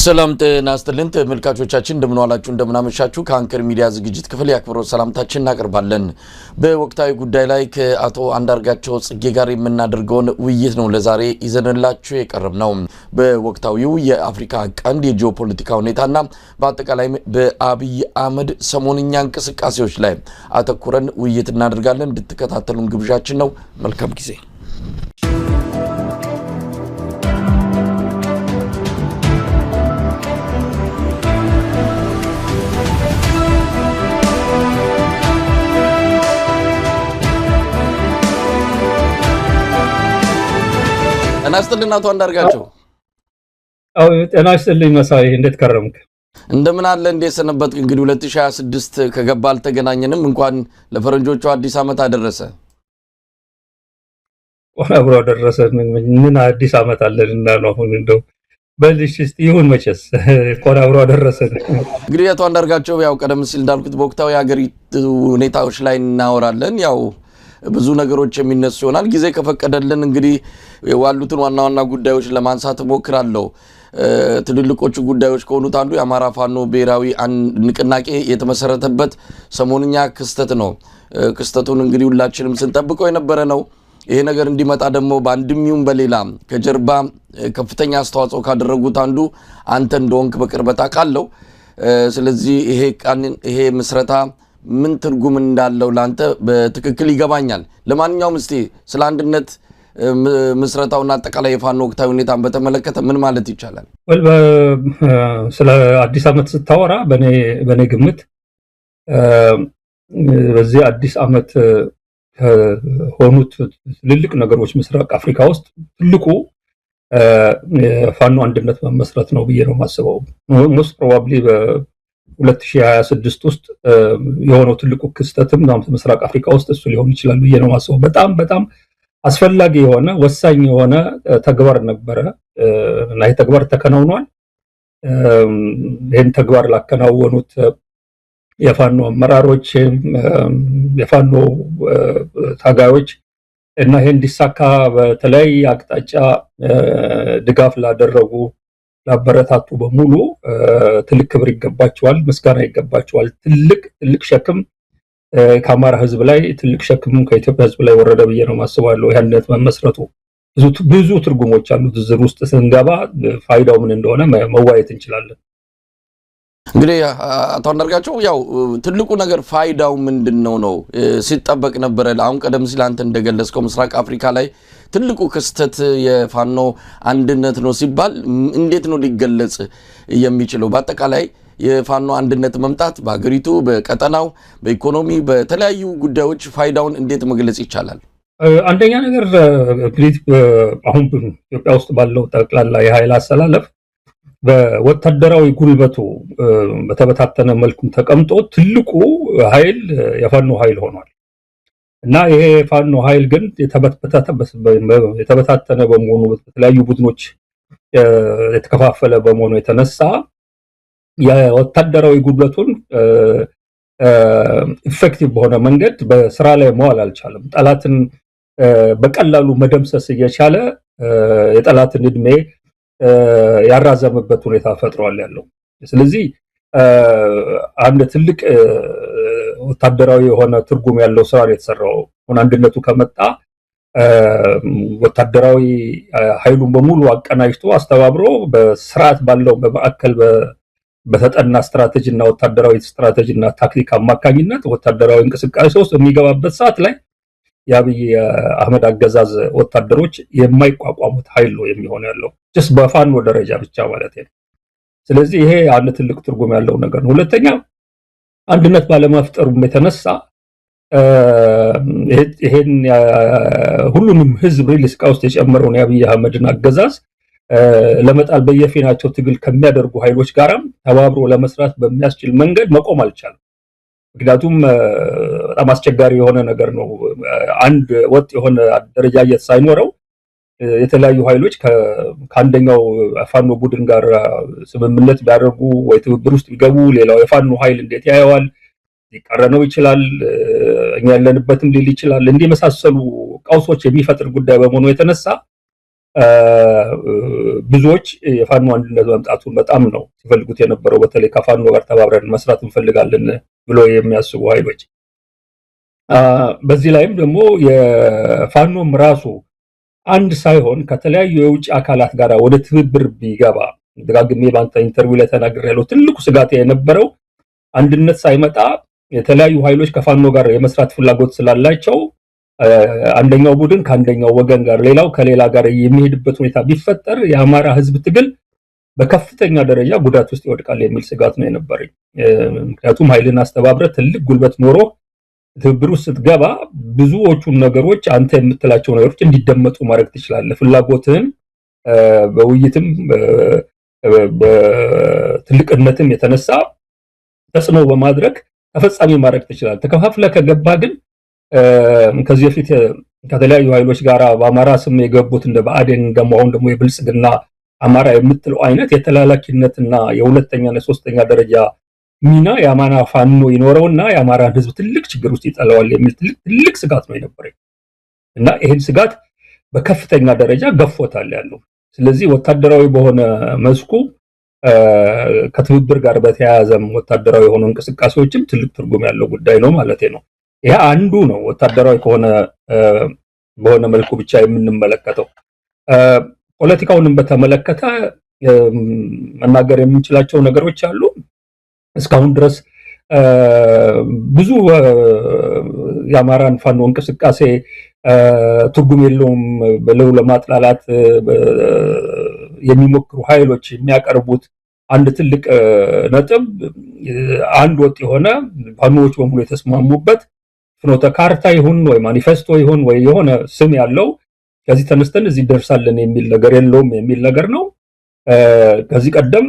ሰላም ጤና ይስጥልን ተመልካቾቻችን እንደምን ዋላችሁ እንደምን አመሻችሁ ከአንከር ሚዲያ ዝግጅት ክፍል ያክብሮት ሰላምታችን እናቀርባለን። በወቅታዊ ጉዳይ ላይ ከአቶ አንዳርጋቸው ጽጌ ጋር የምናደርገውን ውይይት ነው ለዛሬ ይዘንላችሁ የቀረብነው። በወቅታዊው የአፍሪካ ቀንድ የጂኦፖለቲካ ሁኔታና በአጠቃላይ በአብይ አህመድ ሰሞንኛ እንቅስቃሴዎች ላይ አተኩረን ውይይት እናደርጋለን። እንድትከታተሉን ግብዣችን ነው። መልካም ጊዜ። ጤና ይስጥልኝ አቶ አንዳርጋቸው። ጤና ይስጥልኝ መሳይ፣ እንዴት ከረምክ? እንደምን አለ እንዴት ሰነበትክ? እንግዲህ 2026 ከገባ አልተገናኘንም። እንኳን ለፈረንጆቹ አዲስ ዓመት አደረሰ። አብሮ አደረሰ። ምን አዲስ ዓመት አለንና ነው አሁን እንደው በልሽ እስቲ ይሁን መቼስ እንኳን አብሮ አደረሰ። እንግዲህ አቶ አንዳርጋቸው ያው ቀደም ሲል እንዳልኩት በወቅታዊ የሀገሪቱ ሁኔታዎች ላይ እናወራለን። ያው ብዙ ነገሮች የሚነሱ ይሆናል። ጊዜ ከፈቀደልን እንግዲህ ያሉትን ዋና ዋና ጉዳዮች ለማንሳት ሞክራለሁ። ትልልቆቹ ጉዳዮች ከሆኑት አንዱ የአማራ ፋኖ ብሔራዊ ንቅናቄ የተመሰረተበት ሰሞንኛ ክስተት ነው። ክስተቱን እንግዲህ ሁላችንም ስንጠብቀው የነበረ ነው። ይሄ ነገር እንዲመጣ ደግሞ በአንድም ይሁን በሌላ ከጀርባ ከፍተኛ አስተዋጽኦ ካደረጉት አንዱ አንተ እንደሆንክ በቅርበት አውቃለሁ። ስለዚህ ይሄ ምስረታ ምን ትርጉም እንዳለው ላንተ በትክክል ይገባኛል። ለማንኛውም እስቲ ስለ አንድነት ምስረታውና አጠቃላይ የፋኖ ወቅታዊ ሁኔታን በተመለከተ ምን ማለት ይቻላል? ስለ አዲስ ዓመት ስታወራ በኔ ግምት በዚህ አዲስ ዓመት ከሆኑት ትልልቅ ነገሮች ምስራቅ አፍሪካ ውስጥ ትልቁ የፋኖ አንድነት መመስረት ነው ብዬ ነው የማስበው። ሞስት ፕሮባብሊ 2026 ውስጥ የሆነው ትልቁ ክስተትም ምስራቅ አፍሪካ ውስጥ እሱ ሊሆን ይችላል ብዬ ነው የማስበው። በጣም አስፈላጊ የሆነ ወሳኝ የሆነ ተግባር ነበረ እና ይህ ተግባር ተከናውኗል። ይህን ተግባር ላከናወኑት የፋኖ አመራሮች፣ የፋኖ ታጋዮች እና ይሄ እንዲሳካ በተለያየ አቅጣጫ ድጋፍ ላደረጉ ላበረታቱ በሙሉ ትልቅ ክብር ይገባቸዋል፣ ምስጋና ይገባቸዋል። ትልቅ ሸክም ከአማራ ሕዝብ ላይ ትልቅ ሸክም ከኢትዮጵያ ሕዝብ ላይ ወረደ ብዬ ነው ማስባለሁ። ያንነት መመስረቱ ብዙ ትርጉሞች አሉት። ዝርዝር ውስጥ ስንገባ ፋይዳው ምን እንደሆነ መዋየት እንችላለን። እንግዲህ አቶ አንዳርጋቸው ያው ትልቁ ነገር ፋይዳው ምንድነው ነው ሲጠበቅ ነበር። አሁን ቀደም ሲል አንተ እንደገለጽከው ምስራቅ አፍሪካ ላይ ትልቁ ክስተት የፋኖ አንድነት ነው ሲባል እንዴት ነው ሊገለጽ የሚችለው? በአጠቃላይ የፋኖ አንድነት መምጣት በአገሪቱ በቀጠናው በኢኮኖሚ በተለያዩ ጉዳዮች ፋይዳውን እንዴት መግለጽ ይቻላል? አንደኛ ነገር አሁን ኢትዮጵያ ውስጥ ባለው ጠቅላላ የኃይል አሰላለፍ በወታደራዊ ጉልበቱ በተበታተነ መልኩም ተቀምጦ ትልቁ ኃይል የፋኖ ኃይል ሆኗል እና ይሄ የፋኖ ኃይል ግን የተበታተነ በመሆኑ በተለያዩ ቡድኖች የተከፋፈለ በመሆኑ የተነሳ የወታደራዊ ጉልበቱን ኢፌክቲቭ በሆነ መንገድ በስራ ላይ መዋል አልቻለም። ጠላትን በቀላሉ መደምሰስ እየቻለ የጠላትን እድሜ ያራዘመበት ሁኔታ ፈጥሯል ያለው። ስለዚህ አንድ ትልቅ ወታደራዊ የሆነ ትርጉም ያለው ስራ ነው የተሰራው። አንድነቱ ከመጣ ወታደራዊ ኃይሉን በሙሉ አቀናጅቶ አስተባብሮ በስርዓት ባለው በማዕከል በተጠና ስትራቴጂና ወታደራዊ ስትራቴጂና ታክቲክ አማካኝነት ወታደራዊ እንቅስቃሴ ውስጥ የሚገባበት ሰዓት ላይ የአብይ አህመድ አገዛዝ ወታደሮች የማይቋቋሙት ኃይል ነው የሚሆነው ያለው በፋኖ ደረጃ ብቻ ማለት ነው። ስለዚህ ይሄ አንድ ትልቅ ትርጉም ያለው ነገር ነው። ሁለተኛ አንድነት ባለመፍጠሩም የተነሳ ይሄን ሁሉንም ህዝብ ሪልስቃ ውስጥ የጨመረውን የአብይ አህመድን አገዛዝ ለመጣል በየፊናቸው ትግል ከሚያደርጉ ኃይሎች ጋራም ተባብሮ ለመስራት በሚያስችል መንገድ መቆም አልቻለም። ምክንያቱም በጣም አስቸጋሪ የሆነ ነገር ነው። አንድ ወጥ የሆነ አደረጃጀት ሳይኖረው የተለያዩ ኃይሎች ከአንደኛው ፋኖ ቡድን ጋር ስምምነት ቢያደርጉ ወይ ትብብር ውስጥ ቢገቡ ሌላው የፋኖ ኃይል እንዴት ያየዋል? ሊቀረነው ይችላል፣ እኛ ያለንበትም ሊል ይችላል። እንዲህ መሳሰሉ ቀውሶች የሚፈጥር ጉዳይ በመሆኑ የተነሳ ብዙዎች የፋኖ አንድነት መምጣቱን በጣም ነው ሲፈልጉት የነበረው። በተለይ ከፋኖ ጋር ተባብረን መስራት እንፈልጋለን ብሎ የሚያስቡ ኃይሎች በዚህ ላይም ደግሞ የፋኖም ራሱ አንድ ሳይሆን ከተለያዩ የውጭ አካላት ጋር ወደ ትብብር ቢገባ ደጋግሜ ባንተ ኢንተርቪው ላይ ተናግሬያለሁ። ትልቁ ስጋት የነበረው አንድነት ሳይመጣ የተለያዩ ኃይሎች ከፋኖ ጋር የመስራት ፍላጎት ስላላቸው አንደኛው ቡድን ከአንደኛው ወገን ጋር ሌላው ከሌላ ጋር የሚሄድበት ሁኔታ ቢፈጠር የአማራ ህዝብ ትግል በከፍተኛ ደረጃ ጉዳት ውስጥ ይወድቃል የሚል ስጋት ነው የነበረኝ። ምክንያቱም ኃይልን አስተባብረ ትልቅ ጉልበት ኖሮ ትብብር ውስጥ ስትገባ ብዙዎቹን ነገሮች አንተ የምትላቸው ነገሮች እንዲደመጡ ማድረግ ትችላለህ። ፍላጎትህን በውይይትም በትልቅነትም የተነሳ ተጽዕኖ በማድረግ ተፈጻሚ ማድረግ ትችላለህ። ተከፋፍለህ ከገባ ግን ከዚህ በፊት ከተለያዩ ኃይሎች ጋር በአማራ ስም የገቡት እንደ ብአዴን ደግሞ አሁን ደግሞ የብልጽግና አማራ የምትለው አይነት የተላላኪነትና የሁለተኛና የሶስተኛ ደረጃ ሚና የአማራ ፋኖ ይኖረውና የአማራን ህዝብ ትልቅ ችግር ውስጥ ይጠለዋል የሚል ትልቅ ስጋት ነው የነበረኝ እና ይህን ስጋት በከፍተኛ ደረጃ ገፎታል ያለው። ስለዚህ ወታደራዊ በሆነ መስኩ ከትብብር ጋር በተያያዘም ወታደራዊ የሆኑ እንቅስቃሴዎችም ትልቅ ትርጉም ያለው ጉዳይ ነው ማለት ነው። ይሄ አንዱ ነው ወታደራዊ ከሆነ በሆነ መልኩ ብቻ የምንመለከተው። ፖለቲካውንም በተመለከተ መናገር የምንችላቸው ነገሮች አሉ። እስካሁን ድረስ ብዙ የአማራን ፋኖ እንቅስቃሴ ትርጉም የለውም ብለው ለማጥላላት የሚሞክሩ ኃይሎች የሚያቀርቡት አንድ ትልቅ ነጥብ አንድ ወጥ የሆነ ፋኖዎች በሙሉ የተስማሙበት ፍኖተ ካርታ ይሁን ወይ ማኒፌስቶ ይሁን ወይ የሆነ ስም ያለው ከዚህ ተነስተን እዚህ ደርሳለን የሚል ነገር የለውም የሚል ነገር ነው። ከዚህ ቀደም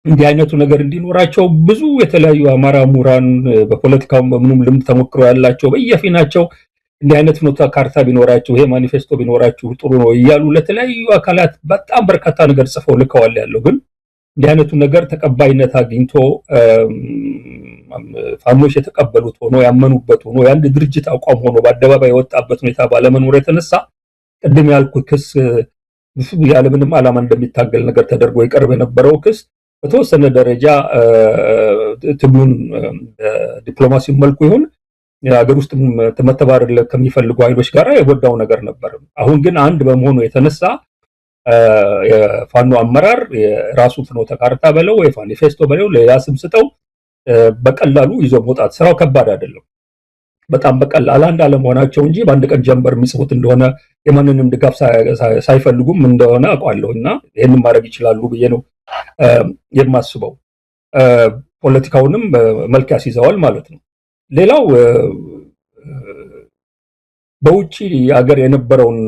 እንዲህ አይነቱ ነገር እንዲኖራቸው ብዙ የተለያዩ አማራ ምሁራን በፖለቲካው በምኑም ልምድ ተሞክሮ ያላቸው በየፊናቸው እንዲህ አይነት ፍኖተ ካርታ ቢኖራቸው ይሄ ማኒፌስቶ ቢኖራቸው ጥሩ ነው እያሉ ለተለያዩ አካላት በጣም በርካታ ነገር ጽፈው ልከዋል ያለው። ግን እንዲህ አይነቱ ነገር ተቀባይነት አግኝቶ ፋኖች የተቀበሉት ሆኖ ያመኑበት ሆኖ የአንድ ድርጅት አቋም ሆኖ በአደባባይ የወጣበት ሁኔታ ባለመኖር የተነሳ ቅድም ያልኩት ክስ ያለምንም ዓላማ እንደሚታገል ነገር ተደርጎ ይቀርብ የነበረው ክስ በተወሰነ ደረጃ ትግሉን በዲፕሎማሲ መልኩ ይሁን የሀገር ውስጥ መተባበር ከሚፈልጉ ኃይሎች ጋር የጎዳው ነገር ነበር። አሁን ግን አንድ በመሆኑ የተነሳ የፋኖ አመራር የራሱ ፍኖተ ካርታ በለው ወይ ማኒፌስቶ በለው ሌላ ስም ስጠው በቀላሉ ይዞ መውጣት ስራው ከባድ አይደለም። በጣም በቀላል አንድ አለመሆናቸው እንጂ በአንድ ቀን ጀንበር የሚጽፉት እንደሆነ የማንንም ድጋፍ ሳይፈልጉም እንደሆነ አውቃለሁና ይሄንን ማድረግ ይችላሉ ብዬ ነው የማስበው። ፖለቲካውንም መልክ ያስይዘዋል ማለት ነው። ሌላው በውጪ ሀገር የነበረውን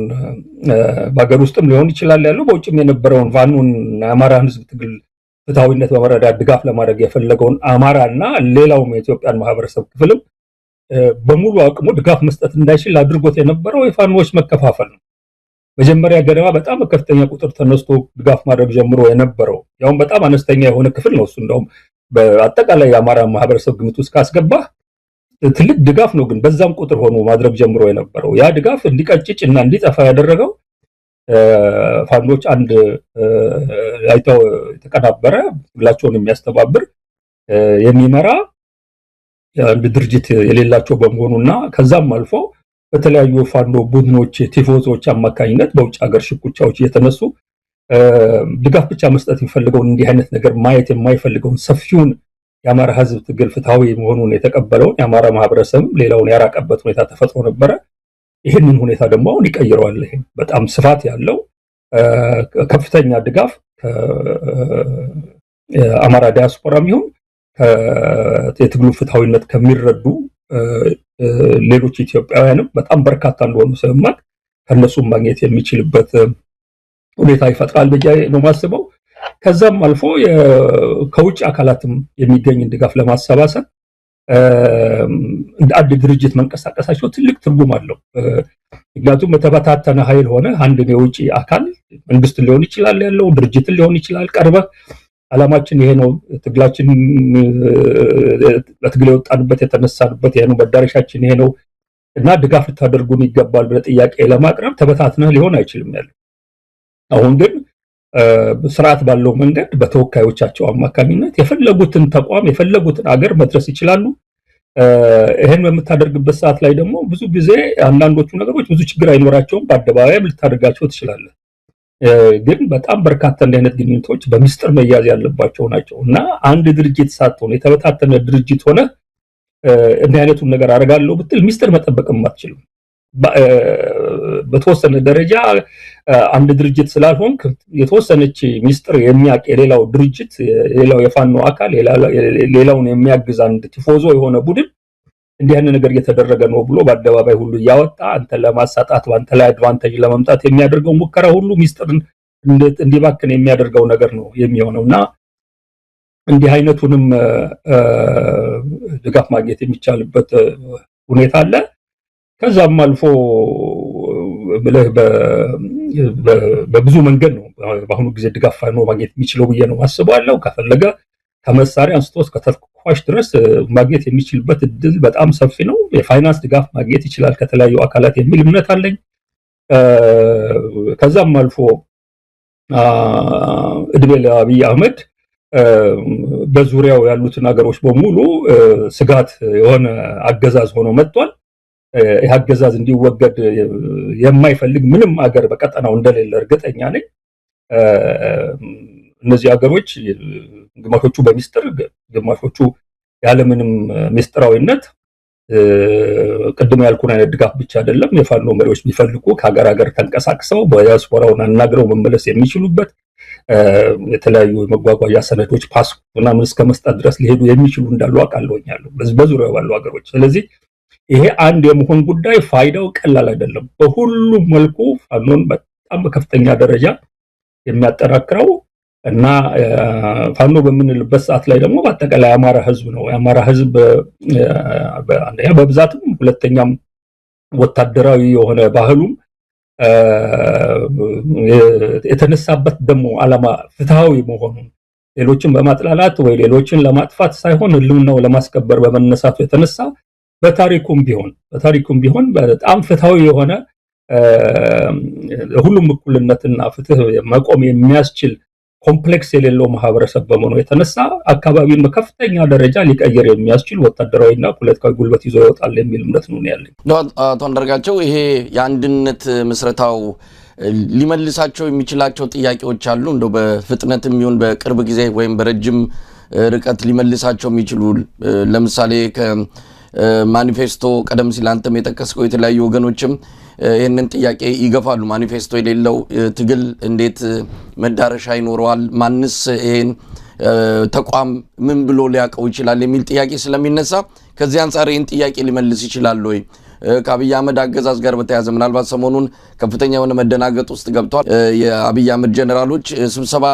በሀገር ውስጥም ሊሆን ይችላል ያለው በውጭም የነበረውን ፋኖን የአማራን ህዝብ ትግል ፍትሃዊነት በመረዳት ድጋፍ ለማድረግ የፈለገውን አማራና ሌላውም የኢትዮጵያን ማህበረሰብ ክፍልም በሙሉ አቅሙ ድጋፍ መስጠት እንዳይችል አድርጎት የነበረው የፋኖዎች መከፋፈል ነው። መጀመሪያ ገደማ በጣም ከፍተኛ ቁጥር ተነስቶ ድጋፍ ማድረግ ጀምሮ የነበረው ያውም በጣም አነስተኛ የሆነ ክፍል ነው። እሱ እንደውም በአጠቃላይ የአማራ ማህበረሰብ ግምት ውስጥ ካስገባ ትልቅ ድጋፍ ነው። ግን በዛም ቁጥር ሆኖ ማድረግ ጀምሮ የነበረው ያ ድጋፍ እንዲቀጭጭ እና እንዲጠፋ ያደረገው ፋኖች አንድ አይተው የተቀናበረ ትግላቸውን የሚያስተባብር የሚመራ አንድ ድርጅት የሌላቸው በመሆኑና ከዛም አልፎ በተለያዩ ፋኖ ቡድኖች ቲፎዞች አማካኝነት በውጭ ሀገር ሽኩቻዎች እየተነሱ ድጋፍ ብቻ መስጠት የሚፈልገውን እንዲህ አይነት ነገር ማየት የማይፈልገውን ሰፊውን የአማራ ህዝብ ትግል ፍትሃዊ መሆኑን የተቀበለውን የአማራ ማህበረሰብ ሌላውን ያራቀበት ሁኔታ ተፈጥሮ ነበረ። ይህንን ሁኔታ ደግሞ አሁን ይቀይረዋል። ይሄ በጣም ስፋት ያለው ከፍተኛ ድጋፍ ከአማራ ዲያስፖራም ይሁን የትግሉ ፍትሃዊነት ከሚረዱ ሌሎች ኢትዮጵያውያንም በጣም በርካታ እንደሆኑ ስለማቅ ከነሱም ማግኘት የሚችልበት ሁኔታ ይፈጥራል ብዬ ነው የማስበው። ከዛም አልፎ ከውጭ አካላትም የሚገኝ ድጋፍ ለማሰባሰብ እንደ አንድ ድርጅት መንቀሳቀሳቸው ትልቅ ትርጉም አለው። ምክንያቱም የተበታተነ ኃይል ሆነ አንድ የውጭ አካል መንግስት ሊሆን ይችላል ያለው ድርጅት ሊሆን ይችላል ቀርበህ ዓላማችን ይሄ ነው፣ ትግላችን በትግል የወጣንበት የተነሳንበት ይሄ ነው፣ መዳረሻችን ይሄ ነው እና ድጋፍ ልታደርጉን ይገባል ብለህ ጥያቄ ለማቅረብ ተበታትነህ ሊሆን አይችልም ያለው። አሁን ግን ስርዓት ባለው መንገድ በተወካዮቻቸው አማካኝነት የፈለጉትን ተቋም የፈለጉትን አገር መድረስ ይችላሉ። ይሄን በምታደርግበት ሰዓት ላይ ደግሞ ብዙ ጊዜ አንዳንዶቹ ነገሮች ብዙ ችግር አይኖራቸውም፣ በአደባባይም ልታደርጋቸው ትችላለህ። ግን በጣም በርካታ እንዲህ አይነት ግንኙነቶች በሚስጥር መያዝ ያለባቸው ናቸው እና አንድ ድርጅት ሳትሆን የተበታተነ ድርጅት ሆነ እንዲህ አይነቱን ነገር አደርጋለሁ ብትል ሚስጥር መጠበቅም አትችልም። በተወሰነ ደረጃ አንድ ድርጅት ስላልሆንክ የተወሰነች ሚስጥር የሚያውቅ የሌላው ድርጅት የሌላው የፋኖ አካል ሌላውን የሚያግዝ አንድ ቲፎዞ የሆነ ቡድን እንዲህ አይነት ነገር እየተደረገ ነው ብሎ በአደባባይ ሁሉ እያወጣ አንተ ለማሳጣት አንተ ላይ አድቫንቴጅ ለማምጣት የሚያደርገው ሙከራ ሁሉ ሚስጥርን እንዲባክን የሚያደርገው ነገር ነው የሚሆነውና እንዲህ አይነቱንም ድጋፍ ማግኘት የሚቻልበት ሁኔታ አለ። ከዛም አልፎ በብዙ መንገድ ነው በአሁኑ ጊዜ ድጋፍ ፋኖ ማግኘት የሚችለው ብዬ ነው አስባለሁ። ከፈለገ ከመሳሪያ አንስቶ እስከ ተኳሽ ድረስ ማግኘት የሚችልበት እድል በጣም ሰፊ ነው። የፋይናንስ ድጋፍ ማግኘት ይችላል ከተለያዩ አካላት የሚል እምነት አለኝ። ከዛም አልፎ እድሜ ለአብይ አህመድ በዙሪያው ያሉትን ሀገሮች በሙሉ ስጋት የሆነ አገዛዝ ሆኖ መጥቷል። ይህ አገዛዝ እንዲወገድ የማይፈልግ ምንም ሀገር በቀጠናው እንደሌለ እርግጠኛ ነኝ። እነዚህ ሀገሮች ግማሾቹ በሚስጥር ግማሾቹ ያለምንም ሚስጥራዊነት ቅድም ያልኩን አይነት ድጋፍ ብቻ አይደለም የፋኖ መሪዎች ቢፈልጉ ከሀገር ሀገር ተንቀሳቅሰው በዲያስፖራውን አናግረው መመለስ የሚችሉበት የተለያዩ መጓጓዣ ሰነዶች ፓስፖርት ምናምን እስከ መስጠት ድረስ ሊሄዱ የሚችሉ እንዳሉ አውቃለሁኛለሁ በዙሪያው ባሉ ሀገሮች። ስለዚህ ይሄ አንድ የመሆን ጉዳይ ፋይዳው ቀላል አይደለም። በሁሉም መልኩ ፋኖን በጣም በከፍተኛ ደረጃ የሚያጠናክረው እና ፋኖ በምንልበት ሰዓት ላይ ደግሞ በአጠቃላይ የአማራ ህዝብ ነው። የአማራ ህዝብ አንደኛ በብዛትም ሁለተኛም ወታደራዊ የሆነ ባህሉም የተነሳበት ደግሞ ዓላማ ፍትሃዊ መሆኑን ሌሎችን በማጥላላት ወይ ሌሎችን ለማጥፋት ሳይሆን ህልውናው ለማስከበር በመነሳቱ የተነሳ በታሪኩም ቢሆን በጣም ፍትሃዊ የሆነ ሁሉም እኩልነትና ፍትህ መቆም የሚያስችል ኮምፕሌክስ የሌለው ማህበረሰብ በመሆኑ የተነሳ አካባቢውን በከፍተኛ ደረጃ ሊቀየር የሚያስችል ወታደራዊና ፖለቲካዊ ጉልበት ይዞ ይወጣል የሚል እምነት ነው ያለኝ። አቶ አንዳርጋቸው ይሄ የአንድነት ምስረታው ሊመልሳቸው የሚችላቸው ጥያቄዎች አሉ እንደው በፍጥነትም ይሁን በቅርብ ጊዜ ወይም በረጅም ርቀት ሊመልሳቸው የሚችሉ ለምሳሌ ማኒፌስቶ ቀደም ሲል አንተም የጠቀስከው የተለያዩ ወገኖችም ይህንን ጥያቄ ይገፋሉ። ማኒፌስቶ የሌለው ትግል እንዴት መዳረሻ ይኖረዋል? ማንስ ይሄን ተቋም ምን ብሎ ሊያቀው ይችላል የሚል ጥያቄ ስለሚነሳ ከዚህ አንፃር ይህን ጥያቄ ሊመልስ ይችላል ወይ? ከአብይ አህመድ አገዛዝ ጋር በተያያዘ ምናልባት ሰሞኑን ከፍተኛ የሆነ መደናገጥ ውስጥ ገብቷል። የአብይ አህመድ ጀነራሎች ስብሰባ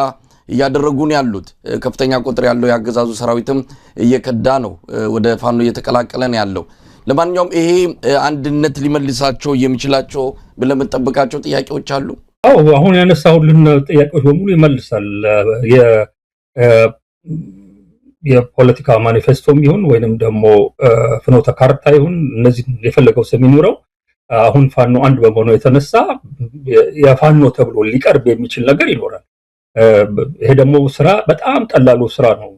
እያደረጉን ያሉት ከፍተኛ ቁጥር ያለው ያገዛዙ ሰራዊትም እየከዳ ነው፣ ወደ ፋኖ እየተቀላቀለ ነው ያለው። ለማንኛውም ይሄ አንድነት ሊመልሳቸው የሚችላቸው ብለን የምንጠብቃቸው ጥያቄዎች አሉ። አሁን ያነሳሁልን ጥያቄዎች በሙሉ ይመልሳል። የፖለቲካ ማኒፌስቶም ይሁን ወይንም ደግሞ ፍኖተ ካርታ ይሁን እነዚህ የፈለገው ስም ይኑረው አሁን ፋኖ አንድ በመሆኑ የተነሳ የፋኖ ተብሎ ሊቀርብ የሚችል ነገር ይኖራል። ይሄ ደግሞ ስራ በጣም ቀላሉ ስራ ነው።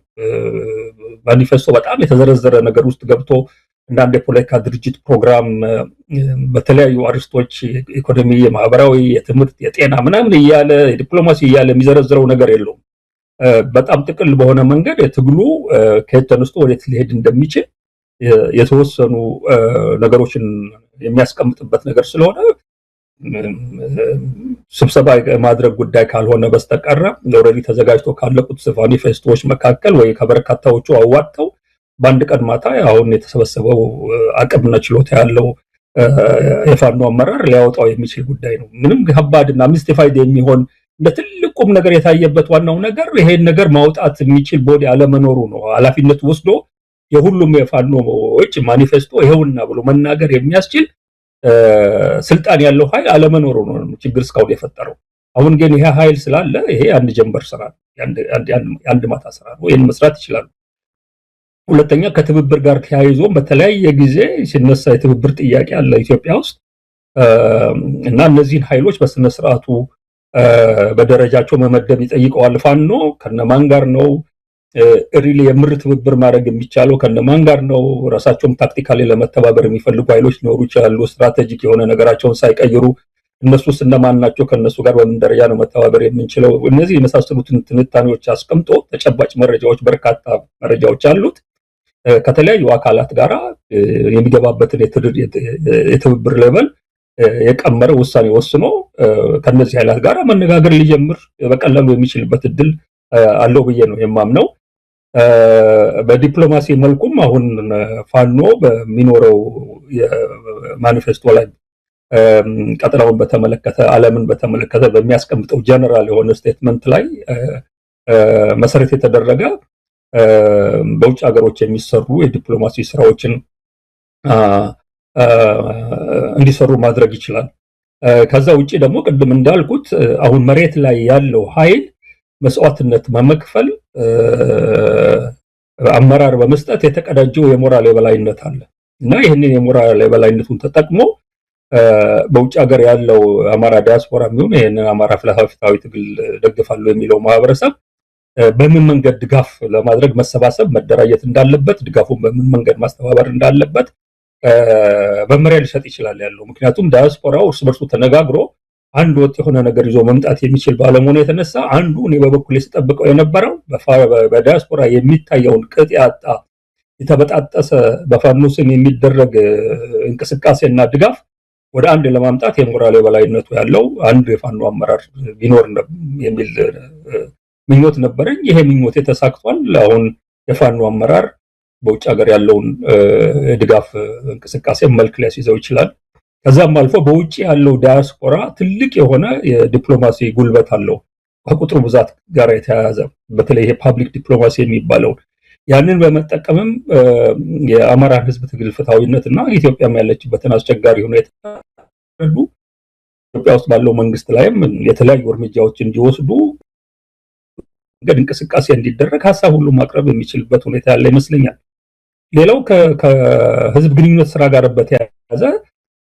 ማኒፌስቶ በጣም የተዘረዘረ ነገር ውስጥ ገብቶ እንዳንድ የፖለቲካ ድርጅት ፕሮግራም በተለያዩ አርስቶች ኢኮኖሚ፣ የማህበራዊ፣ የትምህርት፣ የጤና ምናምን እያለ የዲፕሎማሲ እያለ የሚዘረዝረው ነገር የለውም። በጣም ጥቅል በሆነ መንገድ የትግሉ ከየት ተነስቶ ወዴት ሊሄድ እንደሚችል የተወሰኑ ነገሮችን የሚያስቀምጥበት ነገር ስለሆነ ስብሰባ ማድረግ ጉዳይ ካልሆነ በስተቀር ኦልሬዲ ተዘጋጅቶ ካለቁት ማኒፌስቶዎች መካከል ወይ ከበርካታዎቹ አዋጣው በአንድ ቀን ማታ አሁን የተሰበሰበው አቅምና ችሎታ ያለው የፋኖ አመራር ሊያወጣው የሚችል ጉዳይ ነው። ምንም ከባድና ሚስቲፋይድ የሚሆን እንደ ትልቁም ነገር የታየበት ዋናው ነገር ይሄን ነገር ማውጣት የሚችል ቦዲ አለመኖሩ ነው። ኃላፊነት ወስዶ የሁሉም የፋኖዎች ማኒፌስቶ ይሄውና ብሎ መናገር የሚያስችል ስልጣን ያለው ኃይል አለመኖሩ ነው ችግር እስካሁን የፈጠረው። አሁን ግን ይሄ ኃይል ስላለ ይሄ አንድ ጀንበር ስራ ነው፣ አንድ ማታ ስራ ነው። ይሄን መስራት ይችላል። ሁለተኛ ከትብብር ጋር ተያይዞ በተለያየ ጊዜ ሲነሳ የትብብር ጥያቄ አለ ኢትዮጵያ ውስጥ እና እነዚህን ኃይሎች በስነ ስርዓቱ በደረጃቸው መመደብ ይጠይቀዋል። ፋኖ ከነማን ጋር ነው ሪሊ የምር ትብብር ማድረግ የሚቻለው? ከነማን ጋር ነው? ራሳቸውም ታክቲካሊ ለመተባበር የሚፈልጉ ኃይሎች ሊኖሩ ይችላሉ፣ ስትራቴጂክ የሆነ ነገራቸውን ሳይቀይሩ። እነሱስ እነማን ናቸው? ከነሱ ጋር በምን ደረጃ ነው መተባበር የምንችለው? እነዚህ የመሳሰሉትን ትንታኔዎች አስቀምጦ ተጨባጭ መረጃዎች፣ በርካታ መረጃዎች አሉት። ከተለያዩ አካላት ጋር የሚገባበትን የትብብር ሌቨል የቀመረ ውሳኔ ወስኖ ከነዚህ ኃይላት ጋር መነጋገር ሊጀምር በቀላሉ የሚችልበት እድል አለው ብዬ ነው የማምነው። በዲፕሎማሲ መልኩም አሁን ፋኖ በሚኖረው የማኒፌስቶ ላይ ቀጠናውን በተመለከተ ዓለምን በተመለከተ በሚያስቀምጠው ጀነራል የሆነ ስቴትመንት ላይ መሰረት የተደረገ በውጭ ሀገሮች የሚሰሩ የዲፕሎማሲ ስራዎችን እንዲሰሩ ማድረግ ይችላል። ከዛ ውጪ ደግሞ ቅድም እንዳልኩት አሁን መሬት ላይ ያለው ኃይል መስዋዕትነት በመክፈል አመራር በመስጠት የተቀዳጀው የሞራል የበላይነት አለ እና ይህንን የሞራል የበላይነቱን ተጠቅሞ በውጭ ሀገር ያለው አማራ ዲያስፖራ የሚሆን ይህንን አማራ ፍትሃዊ ትግል ደግፋሉ የሚለው ማህበረሰብ በምን መንገድ ድጋፍ ለማድረግ መሰባሰብ መደራጀት እንዳለበት፣ ድጋፉን በምን መንገድ ማስተባበር እንዳለበት መመሪያ ሊሰጥ ይችላል ያለው። ምክንያቱም ዲያስፖራው እርስ በርሱ ተነጋግሮ አንድ ወጥ የሆነ ነገር ይዞ መምጣት የሚችል ባለመሆኑ የተነሳ አንዱ እኔ በበኩል ስጠብቀው የነበረው በዲያስፖራ የሚታየውን ቅጥ ያጣ የተበጣጠሰ በፋኖ ስም የሚደረግ እንቅስቃሴና ድጋፍ ወደ አንድ ለማምጣት የሞራል የበላይነቱ ያለው አንድ የፋኖ አመራር ቢኖር የሚል ምኞት ነበረኝ። ይሄ ምኞት ተሳክቷል። አሁን የፋኖ አመራር በውጭ ሀገር ያለውን ድጋፍ እንቅስቃሴ መልክ ሊያስይዘው ይችላል። ከዛም አልፎ በውጭ ያለው ዲያስፖራ ትልቅ የሆነ የዲፕሎማሲ ጉልበት አለው ከቁጥሩ ብዛት ጋር የተያያዘ፣ በተለይ ይሄ ፓብሊክ ዲፕሎማሲ የሚባለው ያንን በመጠቀምም የአማራን ሕዝብ ትግል ፍትሃዊነት እና ኢትዮጵያም ያለችበትን አስቸጋሪ ሁኔታ ኢትዮጵያ ውስጥ ባለው መንግስት ላይም የተለያዩ እርምጃዎች እንዲወስዱ እንቅስቃሴ እንዲደረግ ሀሳብ ሁሉ ማቅረብ የሚችልበት ሁኔታ ያለ ይመስለኛል። ሌላው ከህዝብ ግንኙነት ስራ ጋር በተያያዘ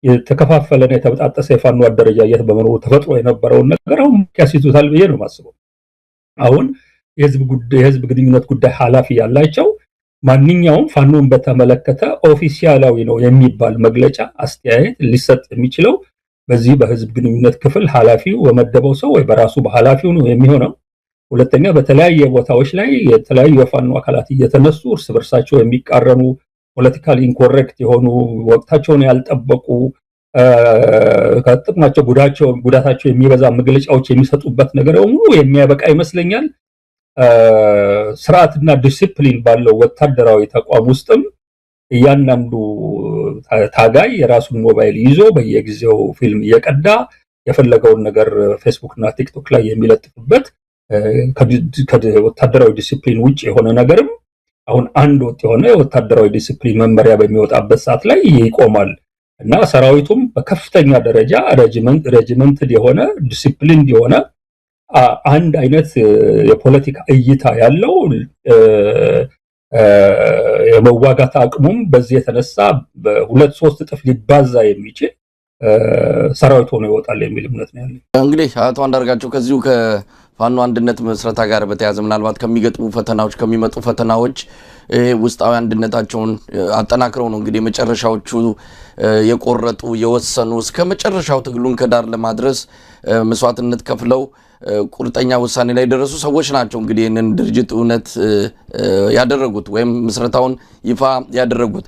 የተከፋፈለና የተበጣጠሰ የፋኖ አደረጃጀት በመኖሩ ተፈጥሮ የነበረውን ነገር አሁን ያስይዙታል ብዬ ነው የማስበው። አሁን የህዝብ ግንኙነት ጉዳይ ኃላፊ ያላቸው ማንኛውም ፋኖን በተመለከተ ኦፊሲያላዊ ነው የሚባል መግለጫ አስተያየት ሊሰጥ የሚችለው በዚህ በህዝብ ግንኙነት ክፍል ኃላፊው በመደበው ሰው ወይ በራሱ በኃላፊው ነው የሚሆነው። ሁለተኛ በተለያየ ቦታዎች ላይ የተለያዩ የፋኖ አካላት እየተነሱ እርስ በርሳቸው የሚቃረኑ ፖለቲካሊ ኢንኮሬክት የሆኑ ወቅታቸውን ያልጠበቁ ከጥቅማቸው ጉዳታቸው የሚበዛ መግለጫዎች የሚሰጡበት ነገር ሁሉ የሚያበቃ ይመስለኛል። ስርዓትና ዲሲፕሊን ባለው ወታደራዊ ተቋም ውስጥም እያንዳንዱ ታጋይ የራሱን ሞባይል ይዞ በየጊዜው ፊልም እየቀዳ የፈለገውን ነገር ፌስቡክ እና ቲክቶክ ላይ የሚለጥፍበት ከወታደራዊ ዲሲፕሊን ውጭ የሆነ ነገርም አሁን አንድ ወጥ የሆነ የወታደራዊ ዲሲፕሊን መመሪያ በሚወጣበት ሰዓት ላይ ይቆማል እና ሰራዊቱም በከፍተኛ ደረጃ ሬጂመንትድ የሆነ ዲሲፕሊን የሆነ አንድ አይነት የፖለቲካ እይታ ያለው የመዋጋት አቅሙም በዚህ የተነሳ በሁለት ሶስት እጥፍ ሊባዛ የሚችል ሰራዊት ሆኖ ይወጣል የሚል እምነት ነው ያለኝ። እንግዲህ አቶ አንዳርጋቸው ከዚሁ ከፋኖ አንድነት መስረታ ጋር በተያያዘ ምናልባት ከሚገጥሙ ፈተናዎች ከሚመጡ ፈተናዎች ውስጣዊ አንድነታቸውን አጠናክረው ነው እንግዲህ መጨረሻዎቹ የቆረጡ የወሰኑ እስከ መጨረሻው ትግሉን ከዳር ለማድረስ መስዋዕትነት ከፍለው ቁርጠኛ ውሳኔ ላይ ደረሱ ሰዎች ናቸው። እንግዲህ ይህንን ድርጅት እውነት ያደረጉት ወይም መስረታውን ይፋ ያደረጉት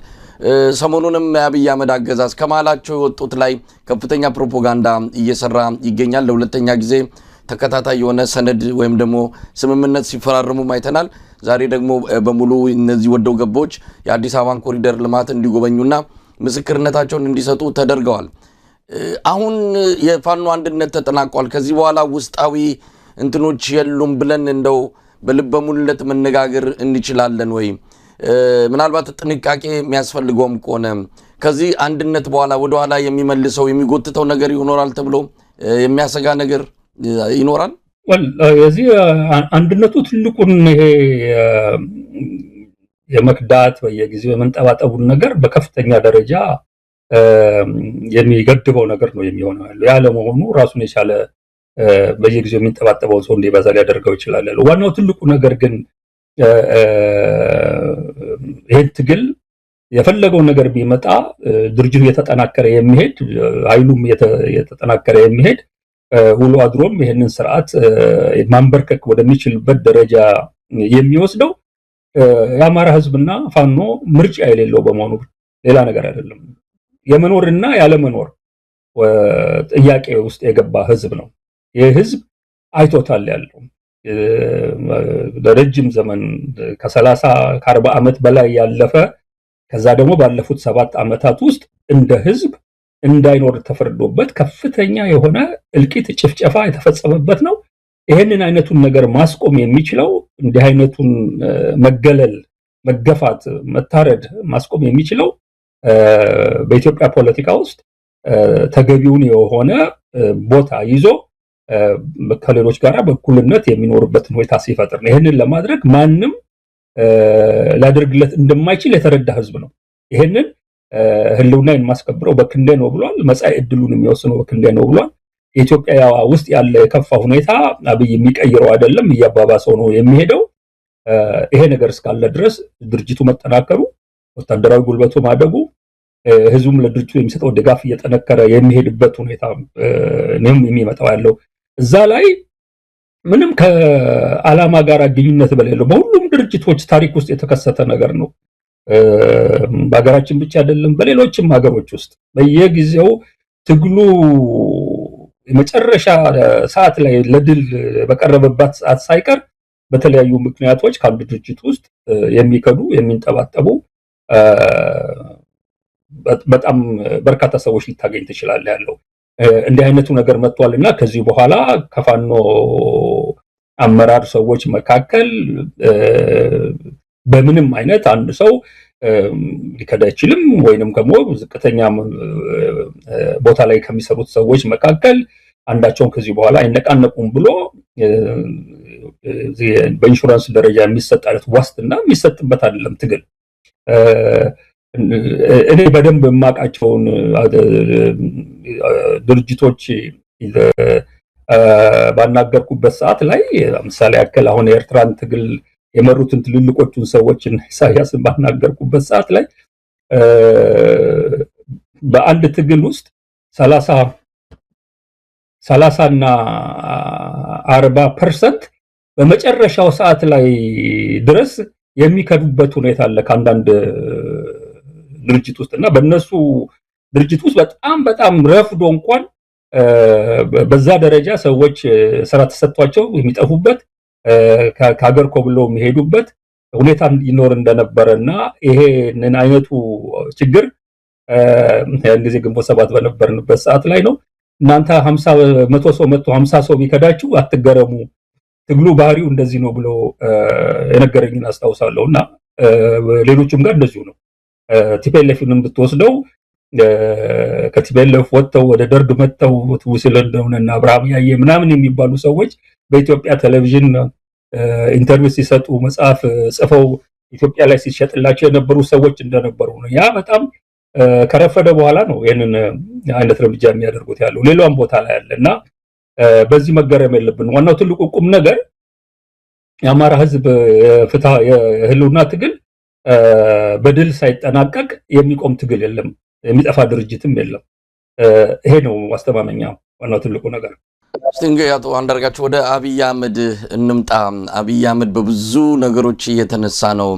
ሰሞኑንም የአብይ አህመድ አገዛዝ ከማላቸው የወጡት ላይ ከፍተኛ ፕሮፓጋንዳ እየሰራ ይገኛል። ለሁለተኛ ጊዜ ተከታታይ የሆነ ሰነድ ወይም ደግሞ ስምምነት ሲፈራረሙ አይተናል። ዛሬ ደግሞ በሙሉ እነዚህ ወደው ገቦች የአዲስ አበባን ኮሪደር ልማት እንዲጎበኙና ምስክርነታቸውን እንዲሰጡ ተደርገዋል። አሁን የፋኖ አንድነት ተጠናቋል። ከዚህ በኋላ ውስጣዊ እንትኖች የሉም ብለን እንደው በልበ ሙሉነት መነጋገር እንችላለን ወይ? ምናልባት ጥንቃቄ የሚያስፈልገውም ከሆነ ከዚህ አንድነት በኋላ ወደ ኋላ የሚመልሰው የሚጎትተው ነገር ይኖራል ተብሎ የሚያሰጋ ነገር ይኖራል? የዚህ አንድነቱ ትልቁን ይሄ የመክዳት በየጊዜው የመንጠባጠቡን ነገር በከፍተኛ ደረጃ የሚገድበው ነገር ነው የሚሆነው ያለው። ያለ መሆኑ ራሱን የቻለ በየጊዜው የሚንጠባጠበው ሰው እንዲበዛ ሊያደርገው ይችላል። ዋናው ትልቁ ነገር ግን ይሄን ትግል የፈለገው ነገር ቢመጣ ድርጅቱ የተጠናከረ የሚሄድ ኃይሉም የተጠናከረ የሚሄድ ውሎ አድሮም ይሄንን ስርዓት ማንበርከክ ወደሚችልበት ደረጃ የሚወስደው የአማራ ህዝብና ፋኖ ምርጫ የሌለው በመሆኑ ሌላ ነገር አይደለም። የመኖርና ያለመኖር ጥያቄ ውስጥ የገባ ህዝብ ነው። ይህ ህዝብ አይቶታል ያለው ለረጅም ዘመን ከ30 ከ40 ዓመት በላይ ያለፈ ከዛ ደግሞ ባለፉት 7 ዓመታት ውስጥ እንደ ህዝብ እንዳይኖር ተፈርዶበት ከፍተኛ የሆነ እልቂት ጭፍጨፋ የተፈጸመበት ነው። ይሄንን አይነቱን ነገር ማስቆም የሚችለው እንዲህ አይነቱን መገለል፣ መገፋት፣ መታረድ ማስቆም የሚችለው በኢትዮጵያ ፖለቲካ ውስጥ ተገቢውን የሆነ ቦታ ይዞ ከሌሎች ጋር በእኩልነት የሚኖርበትን ሁኔታ ሲፈጥር ነው። ይሄንን ለማድረግ ማንም ሊያደርግለት እንደማይችል የተረዳ ህዝብ ነው። ይሄንን ህልውና የማስከብረው በክንዴ ነው ብሏል። መጻኢ ዕድሉን የሚወስነው በክንዴ ነው ብሏል። ኢትዮጵያ ውስጥ ያለ የከፋ ሁኔታ አብይ የሚቀይረው አይደለም፣ እያባባሰው ነው የሚሄደው። ይሄ ነገር እስካለ ድረስ ድርጅቱ መጠናከሩ፣ ወታደራዊ ጉልበቱ ማደጉ፣ ህዝቡም ለድርጅቱ የሚሰጠው ድጋፍ እየጠነከረ የሚሄድበት ሁኔታ ነው የሚመጣው ያለው። እዛ ላይ ምንም ከዓላማ ጋር ግንኙነት በሌለው በሁሉም ድርጅቶች ታሪክ ውስጥ የተከሰተ ነገር ነው። በሀገራችን ብቻ አይደለም፣ በሌሎችም ሀገሮች ውስጥ በየጊዜው ትግሉ የመጨረሻ ሰዓት ላይ ለድል በቀረበባት ሰዓት ሳይቀር በተለያዩ ምክንያቶች ከአንድ ድርጅት ውስጥ የሚከዱ የሚንጠባጠቡ በጣም በርካታ ሰዎች ሊታገኝ ትችላለህ ያለው እንዲህ አይነቱ ነገር መጥቷልና ከዚህ በኋላ ከፋኖ አመራር ሰዎች መካከል በምንም አይነት አንድ ሰው ሊከዳ አይችልም። ወይንም ደግሞ ዝቅተኛ ቦታ ላይ ከሚሰሩት ሰዎች መካከል አንዳቸውን ከዚህ በኋላ አይነቃነቁም ብሎ በኢንሹራንስ ደረጃ የሚሰጥ አይነት ዋስትና የሚሰጥበት አይደለም ትግል። እኔ በደንብ የማውቃቸውን ድርጅቶች ባናገርኩበት ሰዓት ላይ ለምሳሌ ያክል አሁን የኤርትራን ትግል የመሩትን ትልልቆቹን ሰዎች ኢሳያስን ባናገርኩበት ሰዓት ላይ በአንድ ትግል ውስጥ 30 እና 40% በመጨረሻው ሰዓት ላይ ድረስ የሚከዱበት ሁኔታ አለ ከአንዳንድ ድርጅት ውስጥ እና በእነሱ ድርጅት ውስጥ በጣም ረፍዶ እንኳን በዛ ደረጃ ሰዎች ስራ ተሰጥቷቸው የሚጠፉበት ከሀገር ኮብለው የሚሄዱበት ሁኔታ ይኖር እንደነበረና ይሄንን አይነቱ ችግር ያን ጊዜ ግንቦት 7 በነበርንበት ሰዓት ላይ ነው። እናንተ 100 ሰው መጥቶ 50 ሰው ቢከዳችሁ አትገረሙ፣ ትግሉ ባህሪው እንደዚህ ነው ብሎ የነገረኝን አስታውሳለሁና ሌሎችም ጋር እንደዚሁ ነው። ቲፒኤልኤፍንም ብትወስደው ከቲፒኤልኤፍ ወጥተው ወደ ደርግ መጥተው ውስል እንደሆነና አብርሃም ያየ ምናምን የሚባሉ ሰዎች በኢትዮጵያ ቴሌቪዥን ኢንተርቪው ሲሰጡ መጽሐፍ ጽፈው ኢትዮጵያ ላይ ሲሸጥላቸው የነበሩ ሰዎች እንደነበሩ ነው። ያ በጣም ከረፈደ በኋላ ነው ይሄንን አይነት እርምጃ የሚያደርጉት ያለው ሌላም ቦታ ላይ ያለና በዚህ መገረም የለብን። ዋናው ትልቁ ቁም ነገር የአማራ ህዝብ የህልውና ትግል በድል ሳይጠናቀቅ የሚቆም ትግል የለም፣ የሚጠፋ ድርጅትም የለም። ይሄ ነው ማስተማመኛው ዋናው ትልቁ ነገር። እንግዲህ አቶ አንዳርጋቸው ወደ አብይ አህመድ እንምጣ። አብይ አህመድ በብዙ ነገሮች እየተነሳ ነው።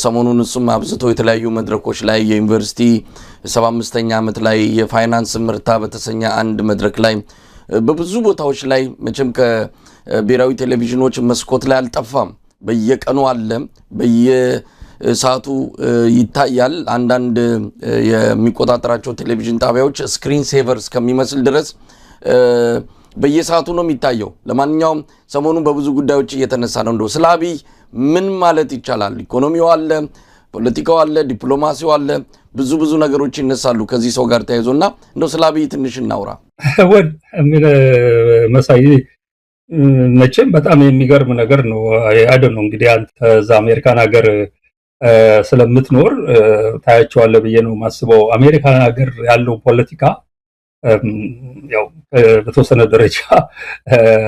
ሰሞኑን እሱም አብዝቶ የተለያዩ መድረኮች ላይ የዩኒቨርሲቲ 75ኛ ዓመት ላይ የፋይናንስ ምርታ በተሰኘ አንድ መድረክ ላይ በብዙ ቦታዎች ላይ መቼም ከብሔራዊ ቴሌቪዥኖች መስኮት ላይ አልጠፋም፣ በየቀኑ አለ፣ በየሰዓቱ ይታያል። አንዳንድ የሚቆጣጠራቸው ቴሌቪዥን ጣቢያዎች ስክሪን ሴቨር እስከሚመስል ድረስ በየሰዓቱ ነው የሚታየው። ለማንኛውም ሰሞኑን በብዙ ጉዳዮች እየተነሳ ነው። እንደው ስለ አብይ ምን ማለት ይቻላል? ኢኮኖሚው አለ፣ ፖለቲካው አለ፣ ዲፕሎማሲው አለ፣ ብዙ ነገሮች ይነሳሉ ከዚህ ሰው ጋር ተያይዞና እንደው ስለ አብይ ትንሽ እናውራ። ወድ መሳይ መቼም በጣም የሚገርም ነገር ነው። አይደል ነው እንግዲህ አንተ እዛ አሜሪካን ሀገር ስለምትኖር ታያቸዋለህ ብዬ ነው የማስበው። አሜሪካን ሀገር ያለው ፖለቲካ ያው በተወሰነ ደረጃ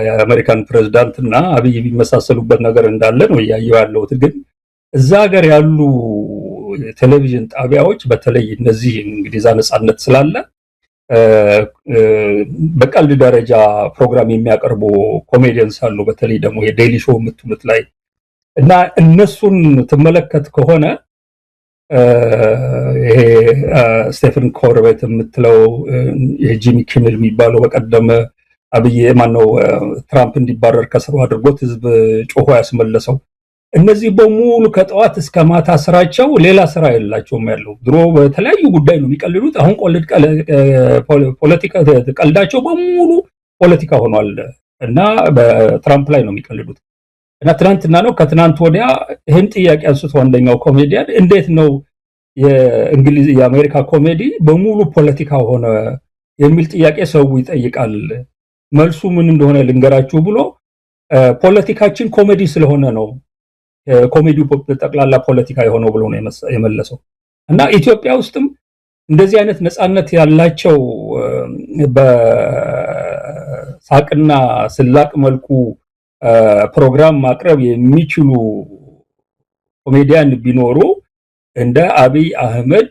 የአሜሪካን ፕሬዝዳንትና አብይ የሚመሳሰሉበት ነገር እንዳለ ነው እያየሁ ያለሁት። ግን እዛ ሀገር ያሉ ቴሌቪዥን ጣቢያዎች በተለይ እነዚህ እንግዲህ እዛ ነጻነት ስላለ በቀልድ ደረጃ ፕሮግራም የሚያቀርቡ ኮሜዲየንስ አሉ። በተለይ ደግሞ የዴይሊ ሾው የምትሉት ላይ እና እነሱን ትመለከት ከሆነ ይሄ ስቴፈን ኮልበርት የምትለው ይሄ ጂሚ ኪምል የሚባለው በቀደም አብይ ማነው ትራምፕ እንዲባረር ከስሩ አድርጎት ህዝብ ጮሆ ያስመለሰው፣ እነዚህ በሙሉ ከጠዋት እስከ ማታ ስራቸው ሌላ ስራ የላቸውም ያለው። ድሮ በተለያዩ ጉዳይ ነው የሚቀልዱት። አሁን ፖለቲካ ቀልዳቸው በሙሉ ፖለቲካ ሆኗል እና በትራምፕ ላይ ነው የሚቀልዱት። እና ትናንትና ነው ከትናንት ወዲያ ይህን ጥያቄ አንስቶ አንደኛው ኮሜዲያን እንዴት ነው የእንግሊዝ የአሜሪካ ኮሜዲ በሙሉ ፖለቲካ ሆነ የሚል ጥያቄ ሰው ይጠይቃል። መልሱ ምን እንደሆነ ልንገራችሁ ብሎ ፖለቲካችን ኮሜዲ ስለሆነ ነው ኮሜዲው ጠቅላላ ፖለቲካ የሆነው ብሎ ነው የመለሰው። እና ኢትዮጵያ ውስጥም እንደዚህ አይነት ነጻነት ያላቸው በሳቅና ስላቅ መልኩ ፕሮግራም ማቅረብ የሚችሉ ኮሜዲያን ቢኖሩ እንደ አብይ አህመድ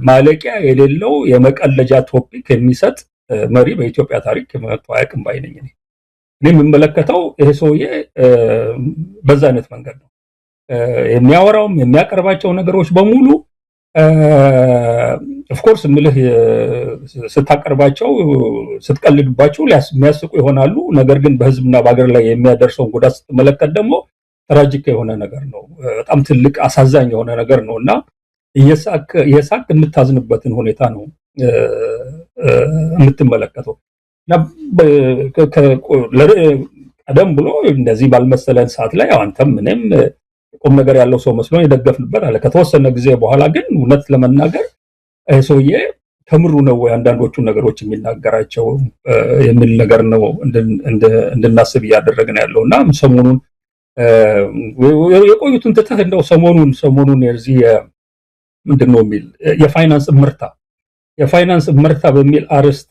ማለቂያ የሌለው የመቀለጃ ቶፒክ የሚሰጥ መሪ በኢትዮጵያ ታሪክ መጥቶ አያውቅም ባይ ነኝ። እኔ የምመለከተው ይሄ ሰውዬ በዛ አይነት መንገድ ነው የሚያወራውም የሚያቀርባቸው ነገሮች በሙሉ ኦፍ ኮርስ ምልህ ስታቀርባቸው ስትቀልድባቸው የሚያስቁ ይሆናሉ። ነገር ግን በህዝብና በአገር ላይ የሚያደርሰውን ጉዳት ስትመለከት ደግሞ ትራጂክ የሆነ ነገር ነው። በጣም ትልቅ አሳዛኝ የሆነ ነገር ነው እና እየሳቅ የምታዝንበትን ሁኔታ ነው የምትመለከተው። እና ቀደም ብሎ እንደዚህ ባልመሰለን ሰዓት ላይ አንተም ምንም ቁም ነገር ያለው ሰው መስሎን የደገፍንበት አለ። ከተወሰነ ጊዜ በኋላ ግን እውነት ለመናገር ሰውዬ ከምሩ ነው ወይ አንዳንዶቹን ነገሮች የሚናገራቸው የሚል ነገር ነው እንድናስብ እያደረግን ያለው። እና ሰሞኑን የቆዩትን ትተህ እንደው ሰሞኑን የዚህ ምንድነው የሚል የፋይናንስ ምርታ በሚል አርዕስት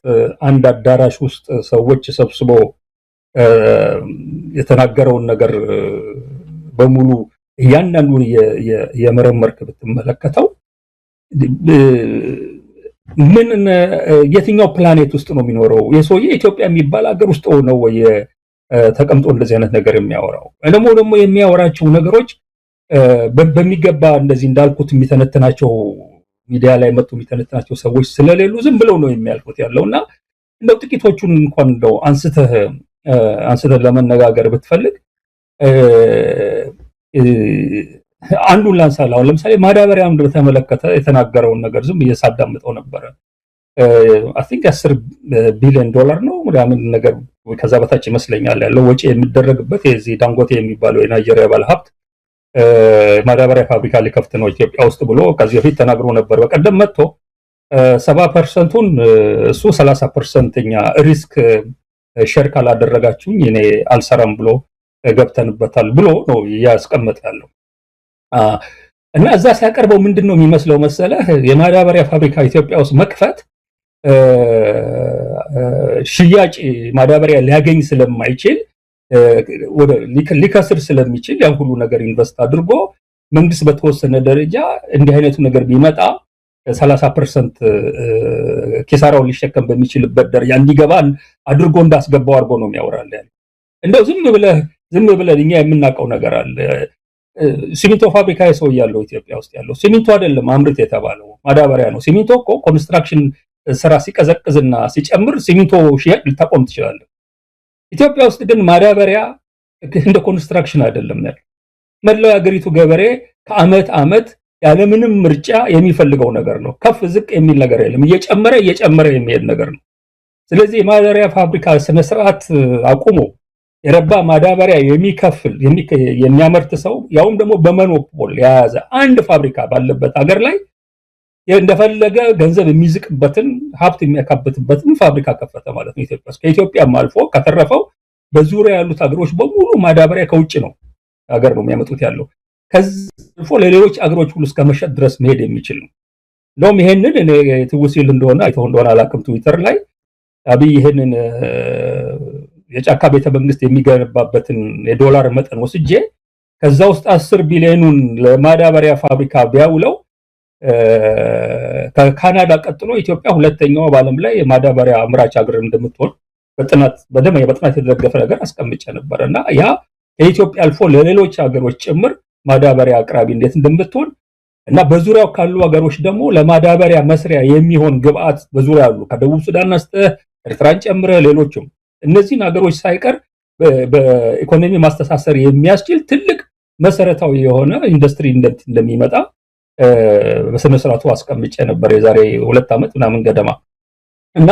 አንድ አዳራሽ ውስጥ ሰዎች ሰብስቦ የተናገረውን ነገር በሙሉ እያንዳንዱን የመረመርክ ብትመለከተው ምን የትኛው ፕላኔት ውስጥ ነው የሚኖረው? የሰውዬ ኢትዮጵያ የሚባል ሀገር ውስጥ ነው ወይ ተቀምጦ እንደዚህ አይነት ነገር የሚያወራው? ደግሞ የሚያወራቸው ነገሮች በሚገባ እንደዚህ እንዳልኩት የሚተነትናቸው ሚዲያ ላይ መጥቶ የሚተነትናቸው ሰዎች ስለሌሉ ዝም ብለው ነው የሚያልፉት ያለውና እንደው ጥቂቶቹን እንኳን እንደው አንስተህ ለመነጋገር ብትፈልግ አንዱን ላንሳለህ። አሁን ለምሳሌ ማዳበሪያን በተመለከተ የተናገረውን ነገር ዝም እየሳዳምጠው ነበረ። አይ ቲንክ $10 ቢሊዮን ነው ምናምን ነገር ከዛ በታች ይመስለኛል ያለው ወጪ የሚደረግበት የዚህ ዳንጎቴ የሚባለው የናይጄሪያ ባለሀብት ማዳበሪያ ፋብሪካ ሊከፍት ነው ኢትዮጵያ ውስጥ ብሎ ከዚህ በፊት ተናግሮ ነበር። በቀደም መጥቶ 70%ን እሱ 30%ኛ ሪስክ ሼር ካላደረጋችሁኝ እኔ አልሰራም ብሎ ገብተንበታል ብሎ ነው ያስቀመጠ ያለው። እና እዛ ሲያቀርበው ምንድነው የሚመስለው መሰለህ የማዳበሪያ ፋብሪካ ኢትዮጵያ ውስጥ መክፈት ሽያጭ ማዳበሪያ ሊያገኝ ስለማይችል ሊከስር ስለሚችል ያን ሁሉ ነገር ኢንቨስት አድርጎ መንግስት በተወሰነ ደረጃ እንዲህ አይነቱ ነገር ቢመጣ 30% ኪሳራውን ሊሸከም በሚችልበት ደረጃ እንዲገባ አድርጎ እንዳስገባው አድርጎ ነው የሚያወራል ያለው። እንደው ዝም ብለን እኛ የምናውቀው ነገር አለ። ሲሚንቶ ፋብሪካ ሰው ያለው ኢትዮጵያ ውስጥ ያለው ሲሚንቶ አይደለም አምርት የተባለው ማዳበሪያ ነው። ሲሚንቶ እኮ ኮንስትራክሽን ስራ ሲቀዘቅዝና ሲጨምር ሲሚንቶ ሽያጭ ልታቆም ትችላለህ። ኢትዮጵያ ውስጥ ግን ማዳበሪያ እንደ ኮንስትራክሽን አይደለም ያለው። መላው የሀገሪቱ ገበሬ ከአመት ያለምንም ምርጫ የሚፈልገው ነገር ነው። ከፍ ዝቅ የሚል ነገር የለም። እየጨመረ የሚሄድ ነገር ነው። ስለዚህ የማዳበሪያ ፋብሪካ ስነ ስርዓት አቁሞ የረባ ማዳበሪያ የሚያመርት ሰው ያውም ደግሞ በመኖፖል የያዘ አንድ ፋብሪካ ባለበት ሀገር ላይ እንደፈለገ ገንዘብ የሚዝቅበትን ሀብት የሚያካብትበትን ፋብሪካ ከፈተ ማለት ነው ኢትዮጵያ ውስጥ። ከኢትዮጵያም አልፎ ከተረፈው በዙሪያ ያሉት ሀገሮች በሙሉ ማዳበሪያ ከውጭ ነው ሀገር ነው የሚያመጡት ያለው። ከዚህ አልፎ ለሌሎች ሀገሮች ሁሉ እስከ መሸጥ ድረስ መሄድ የሚችል ነው። እንደውም ይሄንን እኔ ትውሲል እንደሆነ አይተው እንደሆነ አላውቅም ትዊተር ላይ አብይ ይሄንን የጫካ ቤተ መንግስት የሚገነባበትን የዶላር መጠን ወስጄ ከዛ ውስጥ 10 ቢሊዮኑን ለማዳበሪያ ፋብሪካ ቢያውለው ከካናዳ ቀጥሎ ኢትዮጵያ ሁለተኛው በዓለም ላይ የማዳበሪያ አምራች ሀገር እንደምትሆን በጥናት የተደገፈ ነገር አስቀምጬ ነበርና ያ ከኢትዮጵያ አልፎ ለሌሎች ሀገሮች ጭምር ማዳበሪያ አቅራቢ እንዴት እንደምትሆን እና በዙሪያው ካሉ ሀገሮች ደግሞ ለማዳበሪያ መስሪያ የሚሆን ግብአት በዙሪያ አሉ ከደቡብ ሱዳን እስከ ኤርትራን ጨምረ ሌሎችም እነዚህን ሀገሮች ሳይቀር በኢኮኖሚ ማስተሳሰር የሚያስችል ትልቅ መሰረታዊ የሆነ ኢንዱስትሪ እንደሚመጣ በስነ ስርዓቱ አስቀምጬ ነበር የዛሬ 2 ዓመት ምናምን ገደማ እና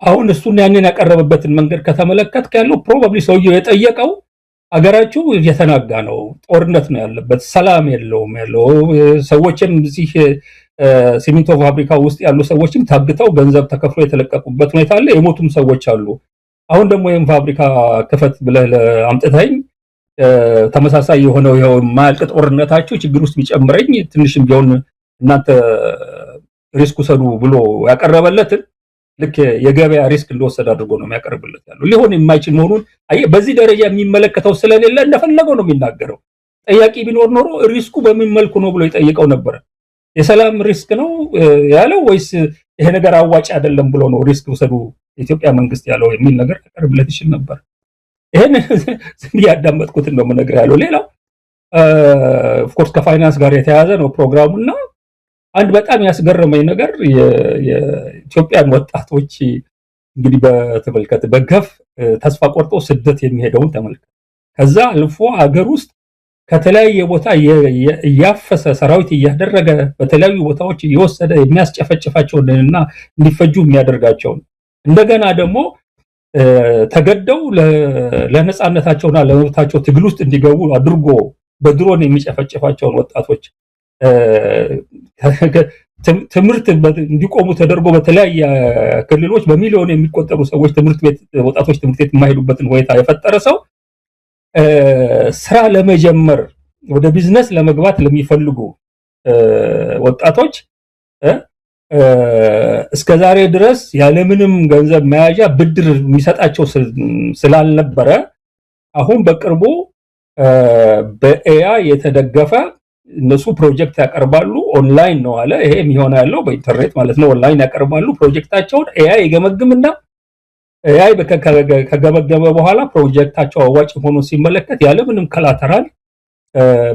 አሁን እሱን ያንን ያቀረበበትን መንገድ ከተመለከትክ ያለው ፕሮባብሊ ሰውየው የጠየቀው አገራቸው እየተናጋ ነው ጦርነት ነው ያለበት ሰላም የለውም ያለው ሰዎችም እዚህ ሲሚንቶ ፋብሪካ ውስጥ ያሉ ሰዎችም ታግተው ገንዘብ ተከፍሎ የተለቀቁበት ሁኔታ አለ የሞቱም ሰዎች አሉ አሁን ደግሞ ይሄን ፋብሪካ ከፈት ብለህ አምጥተኝ ተመሳሳይ የሆነው ማልቅ ጦርነታቸው ችግር ውስጥ ቢጨምረኝ ትንሽም ቢሆን እናንተ ሪስክ ወሰዱ ብሎ ያቀረበለትን ልክ የገበያ ሪስክ እንደወሰደ አድርጎ ነው የሚያቀርብለት ያለው ሊሆን የማይችል መሆኑን በዚህ ደረጃ የሚመለከተው ስለሌለ እንደፈለገው ነው የሚናገረው ጠያቂ ቢኖር ኖሮ ሪስኩ በምን መልኩ ነው ብሎ ይጠይቀው ነበር የሰላም ሪስክ ነው ያለው ወይስ ይሄ ነገር አዋጭ አይደለም ብሎ ነው ሪስክ ወሰዱ ኢትዮጵያ መንግስት ያለው የሚል ነገር ያቀርብለት ይችላል ነበር ይሄን ያዳመጥኩት ነው ነገር ያለው ሌላው ኦፍ ኮርስ ከፋይናንስ ጋር የተያያዘ ነው ፕሮግራሙና አንድ በጣም ያስገረመኝ ነገር የኢትዮጵያን ወጣቶች እንግዲህ በተመልከተ በገፍ ተስፋ ቆርጦ ስደት የሚሄደውን ተመልከተ ከዛ አልፎ ሀገር ውስጥ ከተለያየ ቦታ ያፈሰ ሰራዊት ያደረገ በተለያዩ ቦታዎች እየወሰደ የሚያስጨፈጭፋቸውና እንዲፈጁ የሚያደርጋቸው እንደገና ደግሞ ተገደው ለነጻነታቸውና ለመብታቸው ትግል ውስጥ እንዲገቡ አድርጎ በድሮን የሚጨፈጭፋቸውን ወጣቶች ትምርት እንዲቆሙ ተደርጎ በተለያየ ክልሎች በሚሊዮን የሚቆጠሩ ሰዎች ወጣቶች ትምህርት ቤት የማይሄዱበትን ሁኔታ የፈጠረ ሰው ስራ ለመጀመር ወደ ቢዝነስ ለመግባት ለሚፈልጉ ወጣቶች እስከዛሬ ድረስ ያለምንም ገንዘብ መያዣ ብድር የሚሰጣቸው ስላልነበረ አሁን በቅርቡ በኤአይ የተደገፈ እነሱ ፕሮጀክት ያቀርባሉ ኦንላይን ነው አለ ይሄ የሚሆነው ያለው በኢንተርኔት ማለት ነው ኦንላይን ያቀርባሉ ፕሮጀክታቸውን ኤአይ ይገመግምና ኤአይ ከገመገመ በኋላ ፕሮጀክታቸው አዋጭ ሆኖ ሲመለከት ያለምንም ኮላተራል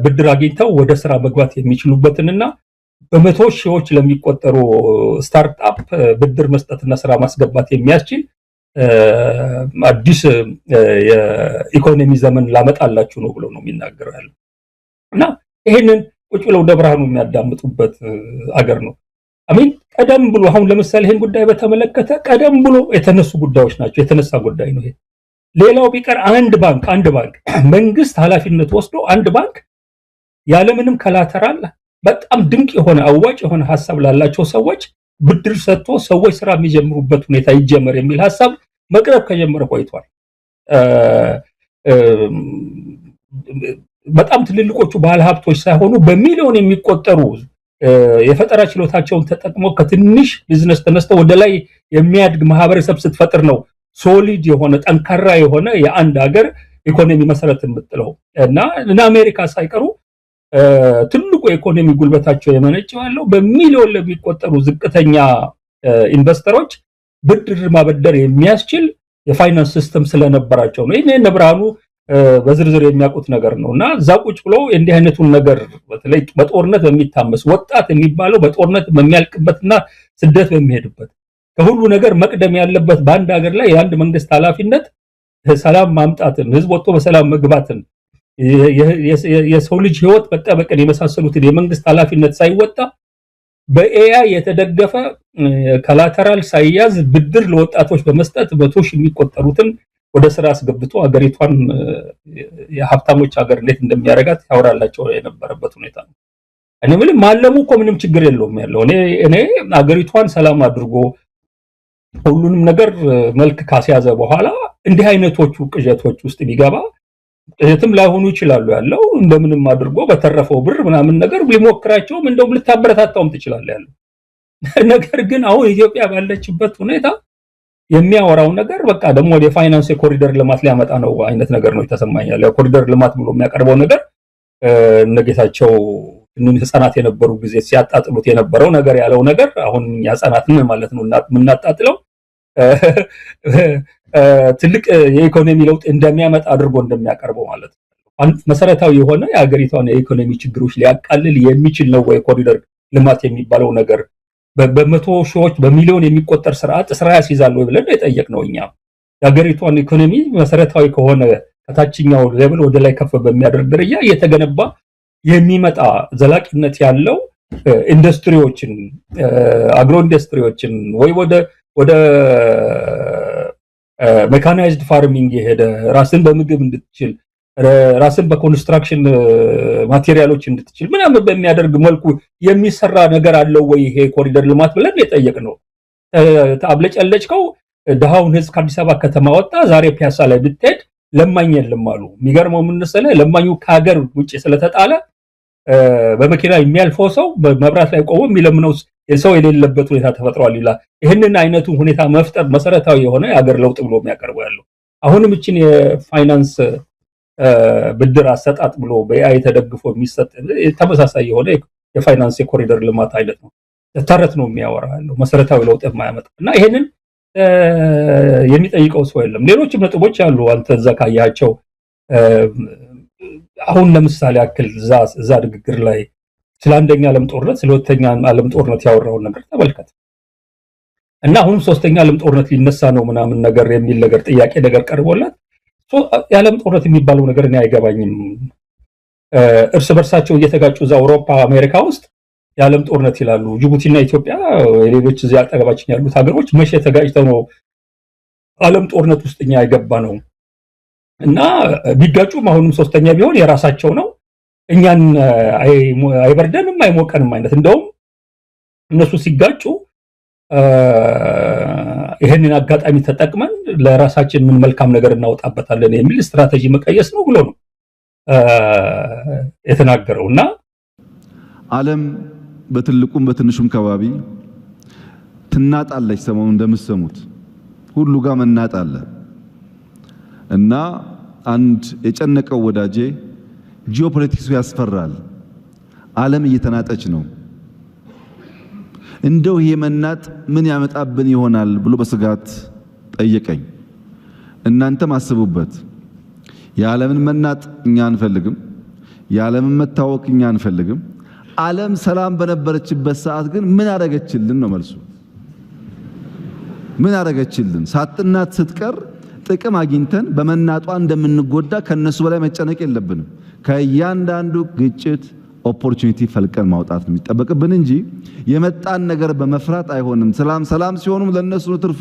ብድር አግኝተው ወደ ስራ መግባት የሚችሉበትንና በመቶ ሺዎች ለሚቆጠሩ ስታርትአፕ ብድር መስጠትና ስራ ማስገባት የሚያስችል አዲስ የኢኮኖሚ ዘመን ላመጣላችሁ ነው ብሎ ነው የሚናገረው ያለው እና ይሄንን ቁጭ ብለው ደብራኑ የሚያዳምጡበት አገር ነው አሜን ቀደም ብሎ አሁን ለምሳሌ ይሄን ጉዳይ በተመለከተ ቀደም ብሎ የተነሱ ጉዳዮች ናቸው የተነሳ ጉዳይ ነው ይሄ ሌላው ቢቀር አንድ ባንክ መንግስት ኃላፊነት ወስዶ አንድ ባንክ ያለምንም ኮላተራል በጣም ድንቅ የሆነ አዋጭ የሆነ ሐሳብ ላላቸው ሰዎች ብድር ሰጥቶ ሰዎች ስራ የሚጀምሩበት ሁኔታ ይጀመር የሚል ሐሳብ መቅረብ ከጀመረ ቆይቷል በጣም ትልልቆቹ ባለሀብቶች ሳይሆኑ በሚሊዮን የሚቆጠሩ የፈጠራ ችሎታቸውን ተጠቅመው ከትንሽ ቢዝነስ ተነስተው ወደ ላይ የሚያድግ ማህበረሰብ ስትፈጥር ነው ሶሊድ የሆነ ጠንካራ የሆነ የአንድ ሀገር ኢኮኖሚ መሰረት የምትለው እና አሜሪካ ሳይቀሩ ትልቁ ኢኮኖሚ ጉልበታቸው የመነጨው ያለው በሚሊዮን ለሚቆጠሩ ዝቅተኛ ኢንቨስተሮች ብድር ማበደር የሚያስችል የፋይናንስ ሲስተም ስለነበራቸው ነው ይሄን ነብራኑ በዝርዝር የሚያውቁት ነገር ነውና ዛቁጭ ብሎ እንዲህ አይነቱን ነገር በተለይ በጦርነት በሚታመስ ወጣት የሚባለው በጦርነት በሚያልቅበትና ስደት በሚሄድበት ከሁሉ ነገር መቅደም ያለበት በአንድ ሀገር ላይ የአንድ መንግስት ኃላፊነት ሰላም ማምጣትን ህዝብ ወጥቶ በሰላም መግባትን የሰው ልጅ ህይወት መጠበቅን የመሳሰሉትን የመንግስት ኃላፊነት ሳይወጣ በኤአይ የተደገፈ ኮላተራል ሳይያዝ ብድር ለወጣቶች በመስጠት በቶሽ የሚቆጠሩትን ወደ ስራ አስገብቶ ሀገሪቷን የሀብታሞች ሀገር እንዴት እንደሚያረጋት ያወራላቸው የነበረበት ሁኔታ ነው እኔ ምንም ማለሙ እኮ ምንም ችግር የለውም ያለው እኔ ሀገሪቷን ሰላም አድርጎ ሁሉንም ነገር መልክ ካስያዘ በኋላ እንዲህ አይነቶቹ ቅዠቶች ውስጥ ቢገባ ቅዠትም ላይሆኑ ይችላሉ ያለው እንደምንም አድርጎ በተረፈው ብር ምናምን ነገር ሊሞክራቸውም እንደውም ልታበረታታውም ትችላለህ ያለው ነገር ግን አሁን ኢትዮጵያ ባለችበት ሁኔታ የሚያወራው ነገር በቃ ደግሞ ወደ ፋይናንስ የኮሪደር ልማት ሊያመጣ ነው አይነት ነገር ነው የተሰማኛል። የኮሪደር ልማት ብሎ የሚያቀርበው ነገር እነጌታቸው ህፃናት የነበሩ ጊዜ ሲያጣጥሉት የነበረው ነገር ያለው ነገር አሁን ያጸናትን ማለት ነው የምናጣጥለው ትልቅ የኢኮኖሚ ለውጥ እንደሚያመጣ አድርጎ እንደሚያቀርበው ማለት ነው። መሰረታዊ የሆነ የሀገሪቷን የኢኮኖሚ ችግሮች ሊያቃልል የሚችል ነው ወይ ኮሪደር ልማት የሚባለው ነገር? በመቶ ሺዎች በሚሊዮን የሚቆጠር ስራ ያስይዛል ወይ ብለን የጠየቅነው እኛ። የሀገሪቷን ኢኮኖሚ መሰረታዊ ከሆነ ከታችኛው ሌቭል ወደ ላይ ከፍ በሚያደርግ ደረጃ እየተገነባ የሚመጣ ዘላቂነት ያለው ኢንዱስትሪዎችን አግሮ ኢንዱስትሪዎችን ወይ ወደ ሜካናይዝድ ፋርሚንግ የሄደ ራስን በምግብ እንድትችል ራስን በኮንስትራክሽን ማቴሪያሎች እንድትችል ምናምን በሚያደርግ መልኩ የሚሰራ ነገር አለው ወይ ይሄ ኮሪደር ልማት ብለን የጠየቅነው? አብለጨለጭከው ድሃውን ህዝብ ከአዲስ አበባ ከተማ ወጣ። ዛሬ ፒያሳ ላይ ብትሄድ ለማኝ የለም አሉ። የሚገርመው ምን መሰለህ? ለማኙ ከሀገር ውጭ ስለተጣለ በመኪና የሚያልፈው ሰው በመብራት ላይ ቆሞ የሚለምነው ሰው የሌለበት ሁኔታ ተፈጥሯል ይላል። ይህንን አይነቱ ሁኔታ መፍጠር መሰረታዊ የሆነ የሀገር ለውጥ ብሎ የሚያቀርበው ያለው አሁንም እችን የፋይናንስ ብድር አሰጣጥ ብሎ በኤአይ ተደግፎ የሚሰጥ ተመሳሳይ የሆነ የፋይናንስ የኮሪደር ልማት አይነት ነው። ተረት ነው የሚያወራ ያለው መሰረታዊ ለውጥ የማያመጣ እና ይሄንን የሚጠይቀው ሰው የለም። ሌሎችም ነጥቦች አሉ አንተ እዛ ካያቸው አሁን ለምሳሌ ያክል እዛ ንግግር ላይ ስለ አንደኛ ዓለም ጦርነት ስለ ሁለተኛ ዓለም ጦርነት ያወራውን ነገር ተመልከት እና አሁን ሶስተኛ ዓለም ጦርነት ሊነሳ ነው ምናምን ነገር የሚል ነገር ጥያቄ ነገር ቀርቦላት የዓለም ጦርነት የሚባለው ነገር እኔ አይገባኝም። እርስ በርሳቸው እየተጋጩ እዛ አውሮፓ አሜሪካ ውስጥ የዓለም ጦርነት ይላሉ። ጅቡቲና ኢትዮጵያ ሌሎች እዚያ አጠገባችን ያሉት ሀገሮች መቼ ተጋጭተው ነው ዓለም ጦርነት ውስጥ እኛ አይገባ ነው? እና ቢጋጩም አሁንም ሶስተኛ ቢሆን የራሳቸው ነው። እኛን አይበርደንም አይሞቀንም አይነት እንደውም እነሱ ሲጋጩ ይሄንን አጋጣሚ ተጠቅመን ለራሳችን ምን መልካም ነገር እናወጣበታለን የሚል ስትራቴጂ መቀየስ ነው ብሎ ነው የተናገረውና ዓለም በትልቁም በትንሹም ከባቢ ትናጣለች። ሰሞኑን እንደምትሰሙት ሁሉ ጋር መናጣለ እና አንድ የጨነቀው ወዳጄ ጂኦፖለቲክሱ ያስፈራል፣ ዓለም እየተናጠች ነው፣ እንደው ይሄ መናጥ ምን ያመጣብን ይሆናል ብሎ በስጋት ጠየቀኝ። እናንተም አስቡበት። የዓለምን መናጥ እኛ አንፈልግም፣ የዓለምን መታወክ እኛ አንፈልግም። ዓለም ሰላም በነበረችበት ሰዓት ግን ምን አደረገችልን ነው መልሱ። ምን አደረገችልን? ሳጥናት ስትቀር ጥቅም አግኝተን በመናጧ እንደምንጎዳ ከነሱ በላይ መጨነቅ የለብንም። ከእያንዳንዱ ግጭት ኦፖርቹኒቲ ፈልቀን ማውጣት ነው የሚጠበቅብን እንጂ የመጣን ነገር በመፍራት አይሆንም። ሰላም ሲሆኑም ለነሱ ነው ትርፉ፣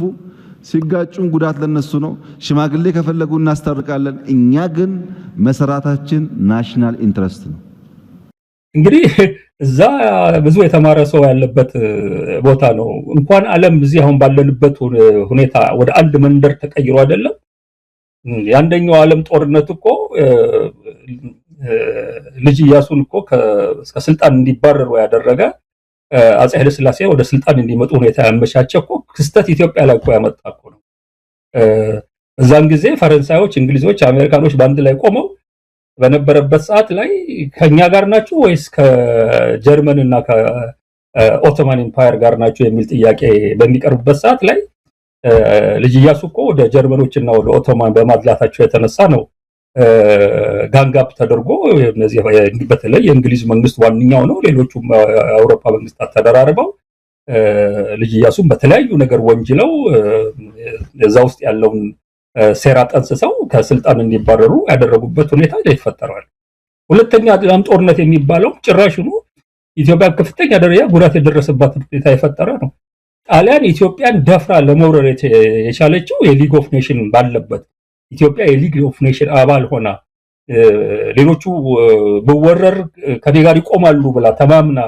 ሲጋጩም ጉዳት ለነሱ ነው። ሽማግሌ ከፈለጉ እናስታርቃለን። እኛ ግን መሰራታችን ናሽናል ኢንትረስት ነው። እንግዲህ እዛ ብዙ የተማረ ሰው ያለበት ቦታ ነው። እንኳን ዓለም እዚህ አሁን ባለንበት ሁኔታ ወደ አንድ መንደር ተቀይሮ አይደለም። የአንደኛው ዓለም ጦርነት እኮ ልጅ ኢያሱን እኮ እስከ ስልጣን እንዲባረሩ ያደረገ አፄ ኃይለ ሥላሴ ወደ ስልጣን እንዲመጡ ሁኔታ ያመቻቸ እኮ ክስተት ኢትዮጵያ ላይ እኮ ያመጣ እኮ ነው። በዛን ጊዜ ፈረንሳዮች፣ እንግሊዞች፣ አሜሪካኖች በአንድ ላይ ቆመው በነበረበት ሰዓት ላይ ከኛ ጋር ናችሁ ወይስ ከጀርመን እና ከኦቶማን ኢምፓየር ጋር ናችሁ የሚል ጥያቄ በሚቀርብበት ሰዓት ላይ ልጅ ኢያሱ እኮ ወደ ጀርመኖችና ወደ ኦቶማን በማድላታቸው የተነሳ ነው ጋንጋፕ ተደርጎ እነዚህ በተለይ የእንግሊዝ መንግስት ዋንኛው ነው። ሌሎቹም የአውሮፓ መንግስታት ተደራርበው ልጅ ኢያሱን በተለያዩ ነገር ወንጅለው እዛ ውስጥ ያለውን ሴራ ጠንስሰው ከስልጣን እንዲባረሩ ያደረጉበት ሁኔታ ይፈጠራል። ሁለተኛ ዓለም ጦርነት የሚባለው ጭራሽኑ ኢትዮጵያ ከፍተኛ ደረጃ ጉዳት የደረሰባት ሁኔታ የፈጠረ ነው። ጣሊያን ኢትዮጵያን ደፍራ ለመውረር የቻለችው የሊግ ኦፍ ኔሽን ባለበት ኢትዮጵያ የሊግ ኦፍ ኔሽን አባል ሆና ሌሎቹ በወረር ከኔ ጋር ይቆማሉ ብላ ተማምና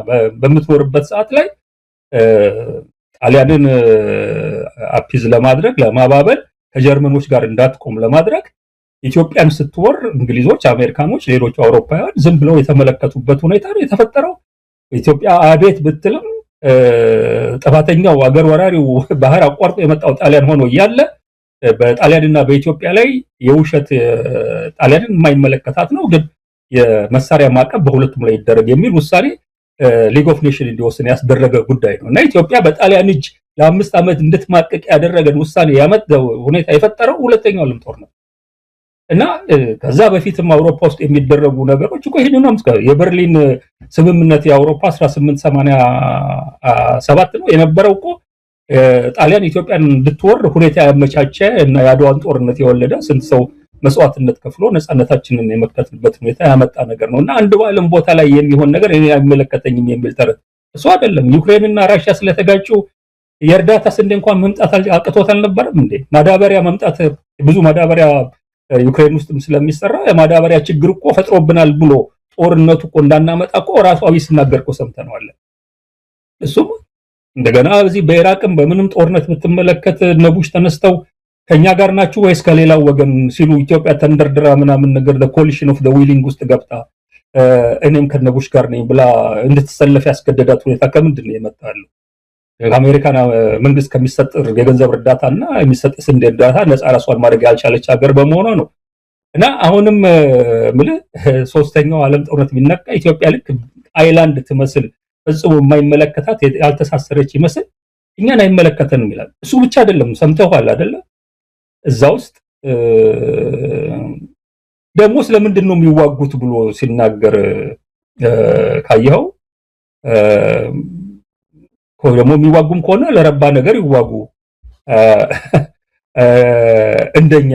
በምትኖርበት ሰዓት ላይ ጣሊያንን አፒዝ ለማድረግ ለማባበል ከጀርመኖች ጋር እንዳትቆም ለማድረግ ኢትዮጵያን ስትወር እንግሊዞች፣ አሜሪካኖች፣ ሌሎች አውሮፓውያን ዝም ብለው የተመለከቱበት ሁኔታ ነው የተፈጠረው። ኢትዮጵያ አቤት ብትልም ጥፋተኛው አገር ወራሪው ባህር አቋርጦ የመጣው ጣሊያን ሆኖ እያለ በጣሊያንና በኢትዮጵያ ላይ የውሸት ጣሊያንን የማይመለከታት ነው ግን የመሳሪያ ማዕቀብ በሁለቱም ላይ ይደረግ የሚል ውሳኔ ሊግ ኦፍ ኔሽን እንዲወስን ያስደረገ ጉዳይ ነው እና ኢትዮጵያ በጣሊያን እጅ ለ5 ዓመት እንድትማቀቅ ያደረገን ውሳኔ ያመጣው ሁኔታ የፈጠረው ሁለተኛው ዓለም ጦርነት እና ከዛ በፊትም አውሮፓ ውስጥ የሚደረጉ ነገሮች እኮ ይሄንን ነው የበርሊን ስምምነት የአውሮፓ 1887 ነው የነበረው እኮ ጣሊያን ኢትዮጵያን እንድትወር ሁኔታ ያመቻቸ እና የአድዋን ጦርነት የወለደ ስንት ሰው መስዋዕትነት ከፍሎ ነፃነታችንን የመከተልበት ሁኔታ ያመጣ ነገር ነውና አንድ ባለም ቦታ ላይ የሚሆን ነገር እኔ አይመለከተኝም የሚል ተረት እሱ አይደለም ዩክሬንና ራሽያ ስለተጋጩ የእርዳታ ስንዴ እንኳን መምጣት አቅቶት አልነበረም እንዴ ማዳበሪያ መምጣት ብዙ ማዳበሪያ ዩክሬን ውስጥም ስለሚሰራ የማዳበሪያ ችግር እኮ ፈጥሮብናል ብሎ ጦርነቱ እኮ እንዳናመጣ እኮ ራሱ አብይ ሲናገር እኮ ሰምተናል እሱም እንደገና በዚህ በኢራቅም በምንም ጦርነት ብትመለከት ነቡሽ ተነስተው ከኛ ጋር ናችሁ ወይስ ከሌላው ወገን ሲሉ ኢትዮጵያ ተንደርድራ ምናምን ነገር the coalition of the willing ውስጥ ገብታ እኔም ከነቡሽ ጋር ነኝ ብላ እንድትሰለፍ ያስገደዳት ሁኔታ ከምንድን ነው የመጣው አሜሪካና መንግስት ከሚሰጥ የገንዘብ እርዳታና የሚሰጥ ስንዴ እርዳታ ነፃ ራሷን ማድረግ ያልቻለች ሀገር በመሆኗ ነው እና አሁንም ሶስተኛው ዓለም ጦርነት ቢነካ ኢትዮጵያ ልክ አይላንድ ትመስል ፍጹም የማይመለከታት ያልተሳሰረች ይመስል እኛን አይመለከተንም ይላል እሱ ብቻ አይደለም ሰምተዋል አይደለ እዛ ውስጥ ደግሞ ስለምንድን ነው የሚዋጉት ብሎ ሲናገር ካየው ደግሞ የሚዋጉም ከሆነ ለረባ ነገር ይዋጉ እንደኛ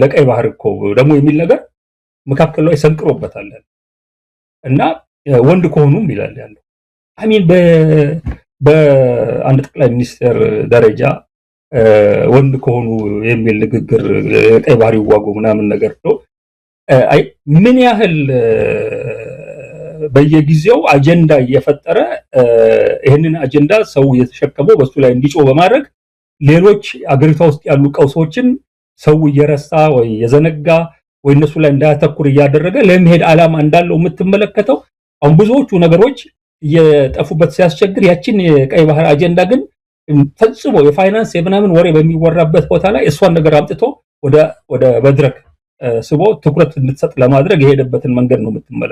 ለቀይ ባህር እኮ ደግሞ የሚል ነገር መካከል ላይ ሰንቅሮበታል እና ወንድ ከሆኑም ይላል ያለው አሚን በአንድ ጠቅላይ ሚኒስትር ደረጃ ወንድ ከሆኑ የሚል ንግግር ቀይ ባህር ይዋጉ ምናምን ነገር ነው አይ ምን ያህል በየጊዜው አጀንዳ እየፈጠረ ይሄንን አጀንዳ ሰው የተሸከመው በሱ ላይ እንዲጮህ በማድረግ ሌሎች አገሪቷ ውስጥ ያሉ ቀውሶችን ሰው እየረሳ ወይ የዘነጋ ወይ እነሱ ላይ እንዳያተኩር እያደረገ ለመሄድ ዓላማ እንዳለው የምትመለከተው አሁን ብዙዎቹ ነገሮች እየጠፉበት ሲያስቸግር ያችን የቀይ ባህር አጀንዳ ግን ፈጽሞ የፋይናንስ የምናምን ወሬ በሚወራበት ቦታ ላይ እሷን ነገር አምጥቶ ወደ መድረክ ስቦ ትኩረት እንድትሰጥ ለማድረግ የሄደበትን መንገድ ነው የምትመለከተው